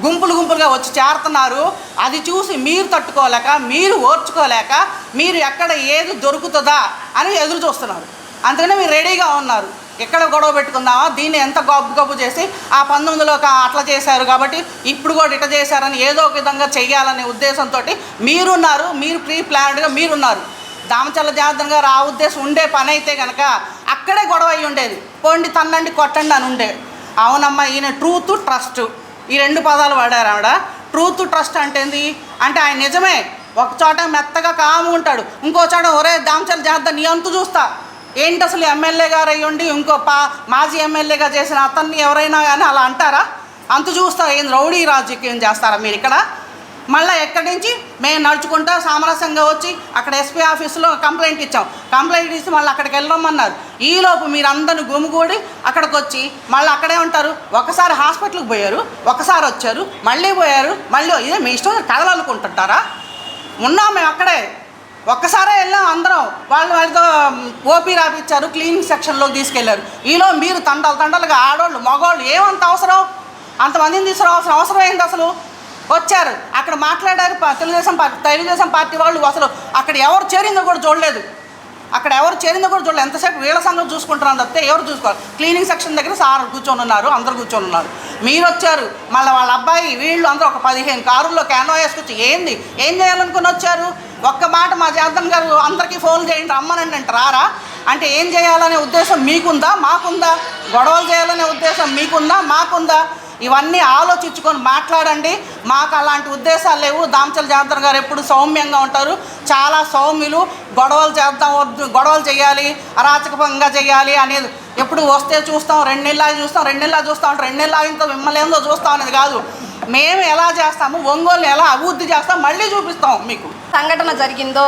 గుంపులుగా వచ్చి చేరుతున్నారు. అది చూసి మీరు తట్టుకోలేక, మీరు ఓర్చుకోలేక, మీరు ఎక్కడ ఏది దొరుకుతుందా అని ఎదురు చూస్తున్నారు. అందుకనే మీరు రెడీగా ఉన్నారు. ఎక్కడ గొడవ పెట్టుకుందామా, దీన్ని ఎంత గబ్బు చేసి ఆ 19లో అట్లా చేశారు కాబట్టి ఇప్పుడు కూడా ఇట్లా చేశారని ఏదో ఒక విధంగా చెయ్యాలనే ఉద్దేశంతో మీరున్నారు. మీరు ప్రీ ప్లాన్డ్గా మీరున్నారు. దామచల జనార్దన్ గారు ఆ ఉద్దేశం ఉండే పని అయితే కనుక అక్కడే గొడవ అయ్యి ఉండేది. పోండి, తన్నండి, కొట్టండి అని ఉండే. అవునమ్మా, ఈయన ట్రూత్, ట్రస్ట్ ఈ 2 పదాలు వాడారు ఆవిడ. ట్రూత్, ట్రస్ట్ అంటే ఏంది అంటే ఆయన నిజమే. ఒక చోట మెత్తగా కాము ఉంటాడు, ఇంకో చోట ఒరే దామచల జనార్దన్ నీ అంతు చూస్తా. ఏంటి అసలు ఎమ్మెల్యే గారు అయ్యుండి ఇంకో మాజీ ఎమ్మెల్యేగా చేసిన అతన్ని ఎవరైనా కానీ అలా అంటారా? అంతు చూస్తారు. ఏం రౌడీ రాజకీయం చేస్తారా మీరు ఇక్కడ? మళ్ళీ ఎక్కడి నుంచి మేము నడుచుకుంటా సామరస్యంగా వచ్చి అక్కడ ఎస్పీ ఆఫీసులో కంప్లైంట్ ఇచ్చాం. కంప్లైంట్ ఇచ్చి మళ్ళీ అక్కడికి వెళ్ళమన్నారు. ఈలోపు మీరు అందరిని గుమిగూడి అక్కడికి వచ్చి మళ్ళీ అక్కడే ఉంటారు. ఒకసారి హాస్పిటల్కి పోయారు, ఒకసారి వచ్చారు, మళ్ళీ పోయారు, మళ్ళీ ఇదే మీ ఇష్టం కథలు అనుకుంటుంటారా? ఉన్నాం మేము అక్కడే. ఒక్కసారే వెళ్ళాం అందరం, వాళ్ళతో ఓపీ రాపిచ్చారు, క్లీనింగ్ సెక్షన్లోకి తీసుకెళ్లారు. ఈలో మీరు తండలుగా ఆడోళ్ళు మగవాళ్ళు ఏమంత అవసరం, అంతమందిని తీసుకురావాల్సిన అవసరం ఏంటి? అసలు వచ్చారు, అక్కడ మాట్లాడారు. తెలుగుదేశం పార్టీ వాళ్ళు అసలు అక్కడ ఎవరు చేరిందో కూడా చూడలేదు. ఎంతసేపు వీళ్ళ సంగతి చూసుకుంటున్నారు తప్పితే ఎవరు చూసుకోవాలి? క్లీనింగ్ సెక్షన్ దగ్గర సార్ కూర్చొని ఉన్నారు, అందరు కూర్చొని ఉన్నారు. మీరు వచ్చారు, మళ్ళీ వాళ్ళ అబ్బాయి వీళ్ళు అందరూ ఒక 15 కారుల్లో క్యానో వేసుకొచ్చి ఏం చేయాలనుకుని వచ్చారు? ఒక్క మాట మా జనార్దన్ గారు అందరికీ ఫోన్ చేయండి రమ్మనండి అంటే రారా? అంటే ఏం చేయాలనే ఉద్దేశం మీకుందా, మాకుందా? గొడవలు చేయాలనే ఉద్దేశం మీకుందా, మాకుందా? ఇవన్నీ ఆలోచించుకొని మాట్లాడండి. మాకు అలాంటి ఉద్దేశాలు లేవు. దామచల జనార్దన్ గారు ఎప్పుడు సౌమ్యంగా ఉంటారు, చాలా సౌమ్యులు. గొడవలు చేయాలి, అరాచకంగా చేయాలి అనేది ఎప్పుడు వస్తే చూస్తాం, 2 నెలలు చూస్తాం అంటే 2 నెలలు ఆగిన మిమ్మల్ని ఏందో చూస్తాం అనేది కాదు. మేము ఎలా చేస్తాము, ఒంగోలు ఎలా అభివృద్ధి చేస్తాం మళ్ళీ చూపిస్తాం మీకు. సంఘటన జరిగిందో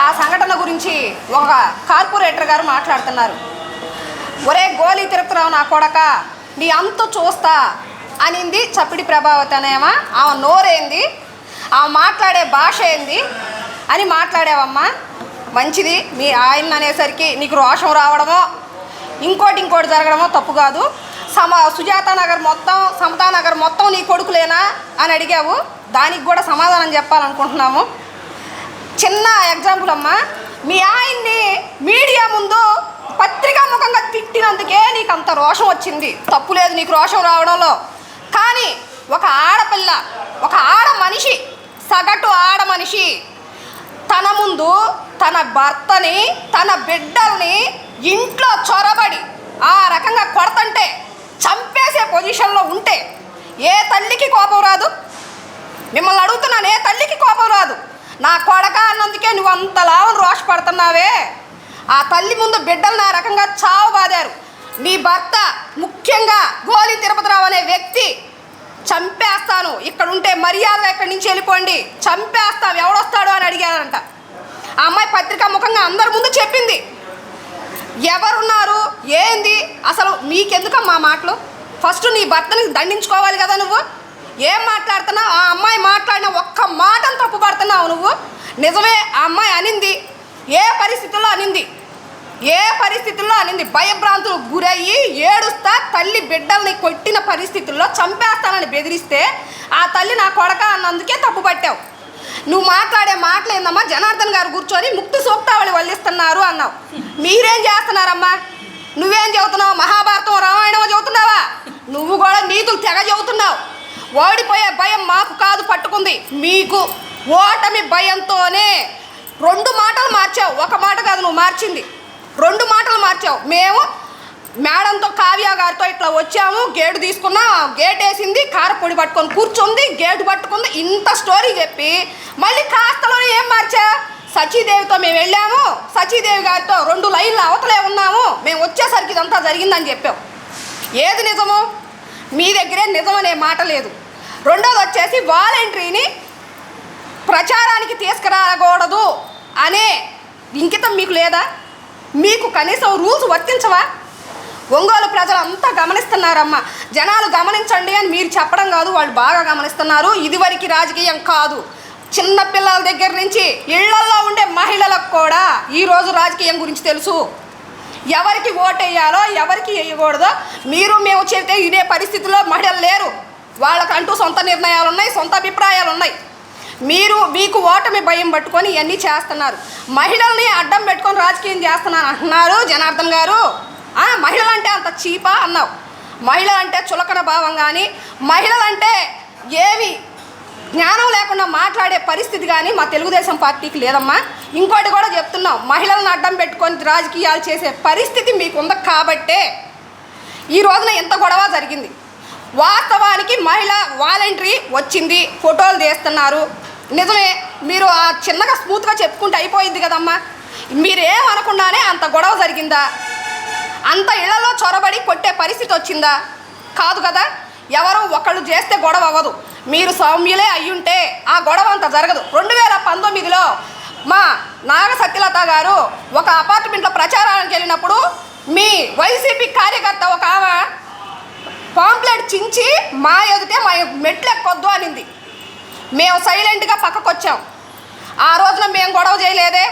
ఆ సంఘటన గురించి ఒక కార్పొరేటర్ గారు మాట్లాడుతున్నారు. ఒరే గోలీ తిరుపతిరావు నా కొడక, నీ అంతు చూస్తా అనింది చప్పిడి ప్రభావతి అనేమా. ఆమె నోరేంది, ఆమె మాట్లాడే భాష ఏంది అని మాట్లాడావమ్మా. మంచిది, మీ ఆయన అనేసరికి నీకు రోషం రావడమో ఇంకోటి జరగడమో తప్పు కాదు. సుజాత నగర్ మొత్తం, సమతా నగర్ మొత్తం నీ కొడుకులేనా అని అడిగావు. దానికి కూడా సమాధానం చెప్పాలనుకుంటున్నాము. చిన్న ఎగ్జాంపుల్ అమ్మా, మీ ఆయన్ని మీడియా ముందు పత్రికాముఖంగా తిట్టినందుకే నీకు అంత రోషం వచ్చింది. తప్పు లేదు నీకు రోషం రావడంలో. కానీ ఒక ఆడపిల్ల, ఒక మనిషి, సగటు మనిషి తన ముందు తన భర్తని, తన బిడ్డల్ని ఇంట్లో చొరబడి ఆ రకంగా కొడతంటే, చంపేసే పొజిషన్లో ఉంటే ఏ తల్లికి కోపం రాదు? మిమ్మల్ని అడుగుతున్నాను, ఏ తల్లికి కోపం రాదు? నా కొడక అన్నందుకే నువ్వు అంతలావని రోషపడుతున్నావే. ఆ తల్లి ముందు బిడ్డలను ఆ రకంగా చావు బాదారు. నీ భర్త ముఖ్యంగా గోలి తిరుపతిరావు అనే వ్యక్తి చంపేస్తాను, ఇక్కడ ఉంటే మర్యాద ఇక్కడి నుంచి వెళ్ళిపోండి, చంపేస్తాం, ఎవడొస్తాడు అని అడిగారంట. ఆ అమ్మాయి పత్రికా ముఖంగా అందరి ముందు చెప్పింది. ఎవరున్నారు ఏంది అసలు మీకెందుకమ్మా మాటలు? ఫస్ట్ నీ భర్తని దండించుకోవాలి కదా నువ్వు. ఏం మాట్లాడుతున్నావు? ఆ అమ్మాయి మాట్లాడిన ఒక్క మాటను తప్పుపడుతున్నావు నువ్వు. నిజమే, ఆ అమ్మాయి అనింది, ఏ పరిస్థితుల్లో అనింది, భయభ్రాంతులు గురయ్యి ఏడుస్తా తల్లి బిడ్డల్ని కొట్టిన పరిస్థితుల్లో చంపేస్తానని బెదిరిస్తే ఆ తల్లి నా కొడక అన్నందుకే తప్పు పట్టావు. నువ్వు మాట్లాడే మాటలు ఏందమ్మా? జనార్దన్ గారు కూర్చొని ముక్తి సూక్తావళి వల్లిస్తున్నారు అన్నావు. మీరేం చేస్తున్నారమ్మా? నువ్వేం చెబుతున్నావు? మహాభారతం రామాయణం చెబుతున్నావా? నువ్వు కూడా నీతులు తెగ చెబుతున్నావు. ఓడిపోయే భయం మాకు కాదు పట్టుకుంది, మీకు. ఓటమి భయంతోనే 2 మాటలు మార్చావు. ఒక మాట కాదు నువ్వు మార్చింది, 2 మాటలు మార్చావు. మేము మేడంతో, కావ్య గారితో ఇట్లా వచ్చాము, గేటు తీసుకున్నాం, గేట్ వేసింది, కారపొడి పట్టుకొని కూర్చుంది, గేటు పట్టుకుంది, ఇంత స్టోరీ చెప్పి మళ్ళీ కాస్తలోనే ఏం మార్చా? సచీదేవితో మేము వెళ్ళాము, సచీదేవి గారితో 2 లైన్లు అవతలే ఉన్నాము, మేము వచ్చేసరికి ఇదంతా జరిగిందని చెప్పావు. ఏది నిజము? మీ దగ్గరే నిజం అనే మాట లేదు. రెండోది వచ్చేసి వాలంటరీని ప్రచారానికి తీసుకురాకూడదు అనే ఇంకితం మీకు లేదా? మీకు కనీసం రూల్స్ వర్తించవా? ఒంగోలు ప్రజలు అంతా గమనిస్తున్నారమ్మా. జనాలు గమనించండి అని మీరు చెప్పడం కాదు, వాళ్ళు బాగా గమనిస్తున్నారు. ఇదివరకు రాజకీయం కాదు, చిన్న పిల్లల దగ్గర నుంచి ఇళ్లల్లో ఉండే మహిళలకు కూడా ఈరోజు రాజకీయం గురించి తెలుసు. ఎవరికి ఓటేయాలో ఎవరికి వేయకూడదో మీరు మేము చెబితే ఇదే పరిస్థితిలో మహిళలు లేరు. వాళ్ళకంటూ సొంత నిర్ణయాలు ఉన్నాయి, సొంత అభిప్రాయాలు ఉన్నాయి. మీకు ఓటమి భయం పట్టుకొని ఇవన్నీ చేస్తున్నారు. మహిళల్ని అడ్డం పెట్టుకొని రాజకీయం చేస్తున్నాను అంటున్నారు జనార్దన్ గారు. మహిళలంటే అంత చీపా అన్నావు. మహిళలంటే చులకన భావం కానీ, మహిళలంటే ఏమి జ్ఞానం లేకుండా మాట్లాడే పరిస్థితి కానీ మా తెలుగుదేశం పార్టీకి లేదమ్మా. ఇంకోటి కూడా చెప్తున్నాం, మహిళలను అడ్డం పెట్టుకొని రాజకీయాలు చేసే పరిస్థితి మీకుంది కాబట్టే ఈ రోజున ఎంత గొడవ జరిగింది. వాస్తవానికి మహిళ వాలంటరీ వచ్చింది, ఫోటోలు తీస్తున్నారు, నిజమే. మీరు ఆ చిన్నగా స్మూత్గా చెప్పుకుంటే అయిపోయింది కదమ్మా. మీరేమనకుండానే అంత గొడవ జరిగిందా? అంత ఇళ్లలో చొరబడి కొట్టే పరిస్థితి వచ్చిందా? కాదు కదా. ఎవరో ఒకళ్ళు చేస్తే గొడవ అవ్వదు. మీరు సౌమ్యులే అయ్యుంటే ఆ గొడవ అంత జరగదు. 2019లో మా నాగ సత్యలత గారు ఒక అపార్ట్మెంట్లో ప్రచారానికి వెళ్ళినప్పుడు మీ వైసీపీ కార్యకర్త ఒక ఆమె పాంప్లెట్ చించి మా ఎదుటే మా మెట్లు ఎక్కొద్దు అనింది. మేము సైలెంట్గా పక్కకు వచ్చాం. ఆ రోజున మేము గొడవ చేయలేదే.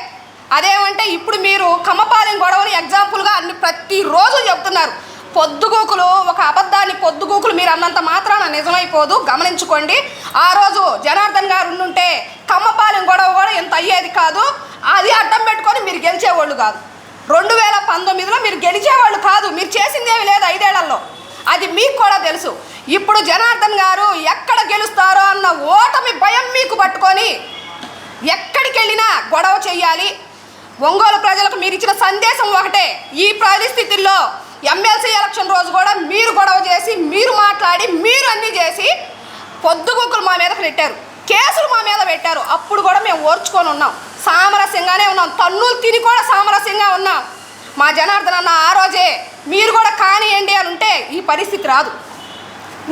అదేమంటే ఇప్పుడు మీరు కమ్మపాలెం గొడవని ఎగ్జాంపుల్గా అన్ని ప్రతిరోజు చెప్తున్నారు. పొద్దుగూకులు ఒక అబద్ధాన్ని పొద్దుగూకులు మీరు అన్నంత మాత్రాన నిజమైపోదు, గమనించుకోండి. ఆ రోజు జనార్దన్ గారు ఉండుంటే కమ్మపాలెం గొడవ కూడా ఇంత అయ్యేది కాదు. అది అడ్డం పెట్టుకొని మీరు గెలిచేవాళ్ళు కాదు. 2019లో మీరు గెలిచేవాళ్ళు కాదు. మీరు చేసిందేమి లేదు 5 ఏళ్లలో, అది మీకు కూడా తెలుసు. ఇప్పుడు జనార్దన్ గారు ఎక్కడ గెలుస్తారో అన్న ఓటమి భయం మీకు పట్టుకొని ఎక్కడికి వెళ్ళినా గొడవ చెయ్యాలి. ఒంగోలు ప్రజలకు మీరు ఇచ్చిన సందేశం ఒకటే, ఈ పరిస్థితుల్లో ఎమ్మెల్సీ ఎలక్షన్ రోజు కూడా మీరు గొడవ చేసి, మీరు మాట్లాడి, మీరు అన్నీ చేసి పొద్దుగుక్కులు మా మీదకి పెట్టారు, కేసులు మా మీద పెట్టారు. అప్పుడు కూడా మేము ఓర్చుకొని ఉన్నాం, సామరస్యంగానే ఉన్నాం, తన్నులు తిని కూడా సామరస్యంగా ఉన్నాం. మా జనార్దన్ అన్న ఆ రోజే మీరు కూడా కానియండి అని ఉంటే ఈ పరిస్థితి రాదు.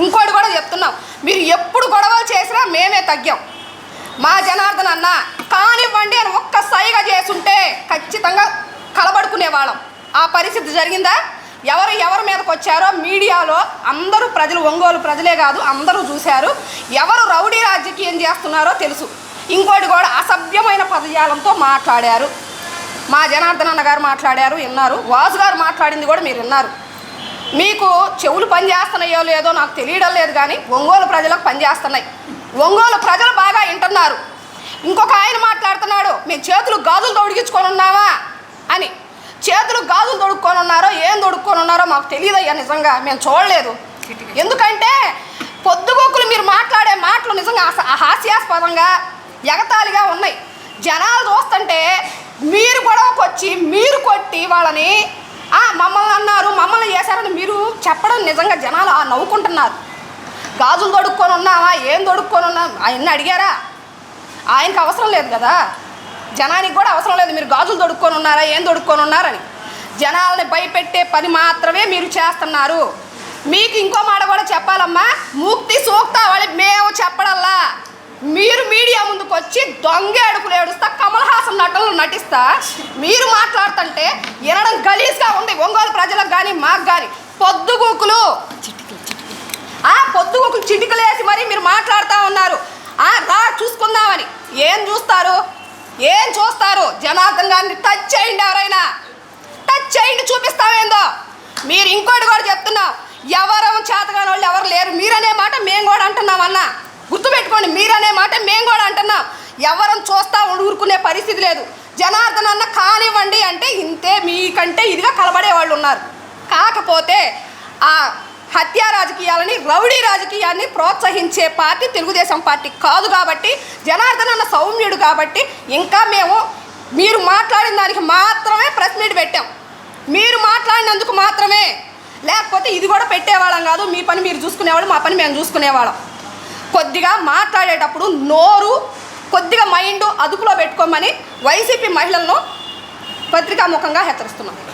ఇంకోటి కూడా చెప్తున్నాం, మీరు ఎప్పుడు గొడవలు చేసినా మేమే తగ్గాం. మా జనార్దన్ అన్న కానివ్వండి అని ఒక్క సైగా చేసుంటే ఖచ్చితంగా కలబడుకునే వాళ్ళం. ఆ పరిస్థితి జరిగిందా? ఎవరి మీదకి వచ్చారో మీడియాలో అందరూ ప్రజలు, ఒంగోలు ప్రజలే కాదు అందరూ చూశారు. ఎవరు రౌడీ రాజకీయం చేస్తున్నారో తెలుసు. ఇంకోటి కూడా అసభ్యమైన పదజాలంతో మాట్లాడారు. మా జనార్దన్ అన్న గారు మాట్లాడారు, విన్నారు. వాసు గారు మాట్లాడింది కూడా మీరు విన్నారు. మీకు చెవులు పనిచేస్తున్నాయో లేదో నాకు తెలియడం లేదు, కానీ ఒంగోలు ప్రజలకు పనిచేస్తున్నాయి. ఒంగోలు ప్రజలు బాగా వింటున్నారు. ఇంకొక ఆయన మాట్లాడుతున్నాడు, మేము చేతులు గాజులు తొడిగించుకొని ఉన్నామా అని. చేతులు గాజులు తొడుక్కొని ఉన్నారో ఏం తొడుక్కొని ఉన్నారో మాకు తెలియదయ్యా, నిజంగా మేము చూడలేదు. ఎందుకంటే పొద్దుగోకులు మీరు మాట్లాడే మాటలు నిజంగా హాస్యాస్పదంగా ఎగతాళిగా ఉన్నాయి. జనాలు చూస్తుంటే మీరు గొడవకు వచ్చి మీరు కొట్టి వాళ్ళని మమ్మల్ని అన్నారు, మమ్మల్ని చేశారని మీరు చెప్పడం నిజంగా జనాలు నవ్వుకుంటున్నారు. గాజులు తొడుక్కొని ఉన్నామా, ఏం తొడుక్కొని ఉన్నాం ఆయన్ని అడిగారా? ఆయనకు అవసరం లేదు కదా, జనానికి కూడా అవసరం లేదు మీరు గాజులు తొడుక్కొని ఉన్నారా, ఏం తొడుక్కొని ఉన్నారని. జనాలని భయపెట్టే పని మాత్రమే మీరు చేస్తున్నారు. మీకు ఇంకో మాట కూడా చెప్పాలమ్మా, ముక్తి సూక్తావళి మేము చెప్పడల్లా. మీరు మీడియా ముందుకు వచ్చి దొంగ అడుపులు ఏడుస్తా, కమల్ హాసన్ నటనలు నటిస్తా మీరు మాట్లాడుతుంటే వినడం గలీజ్గా ఉంది ఒంగోలు ప్రజలకు కానీ మాకు కానీ. పొద్దుగూకులు చిటికలేసి మరి మీరు మాట్లాడుతూ ఉన్నారు. రా చూసుకుందామని. ఏం చూస్తారు? జనార్దన్ గారిని టచ్ చేయండి, ఎవరైనా టచ్ చేయండి, చూపిస్తామేందో. మీరు ఇంకోటి కూడా చెప్తున్నాం, ఎవరు చేతగాని వాళ్ళు ఎవరు లేరు మీరనే మాట మేము కూడా అంటున్నామన్నా. గుర్తుపెట్టుకోండి, మీరనే మాట మేము కూడా అంటున్నాం. ఎవరం చూస్తా ఊరుకునే పరిస్థితి లేదు. జనార్దన్ అన్న కానివ్వండి అంటే ఇంతే, మీకంటే ఇదిగా కలబడే వాళ్ళు ఉన్నారు. కాకపోతే ఆ హత్యా రాజకీయాలని, రౌడీ రాజకీయాన్ని ప్రోత్సహించే పార్టీ తెలుగుదేశం పార్టీ కాదు. కాబట్టి జనార్దన్ అన్న సౌమ్యుడు కాబట్టి ఇంకా మేము మీరు మాట్లాడిన దానికి మాత్రమే ప్రెస్ మీట్ పెట్టాం, మీరు మాట్లాడినందుకు మాత్రమే. లేకపోతే ఇది కూడా పెట్టేవాళ్ళం కాదు. మీ పని మీరు చూసుకునేవాళ్ళు, మా పని మేము చూసుకునేవాళ్ళం. కొద్దిగా మాట్లాడేటప్పుడు నోరు, కొద్దిగా మైండ్ అదుపులో పెట్టుకోమని వైసీపీ మహిళలను పత్రికాముఖంగా హెచ్చరిస్తున్నాం.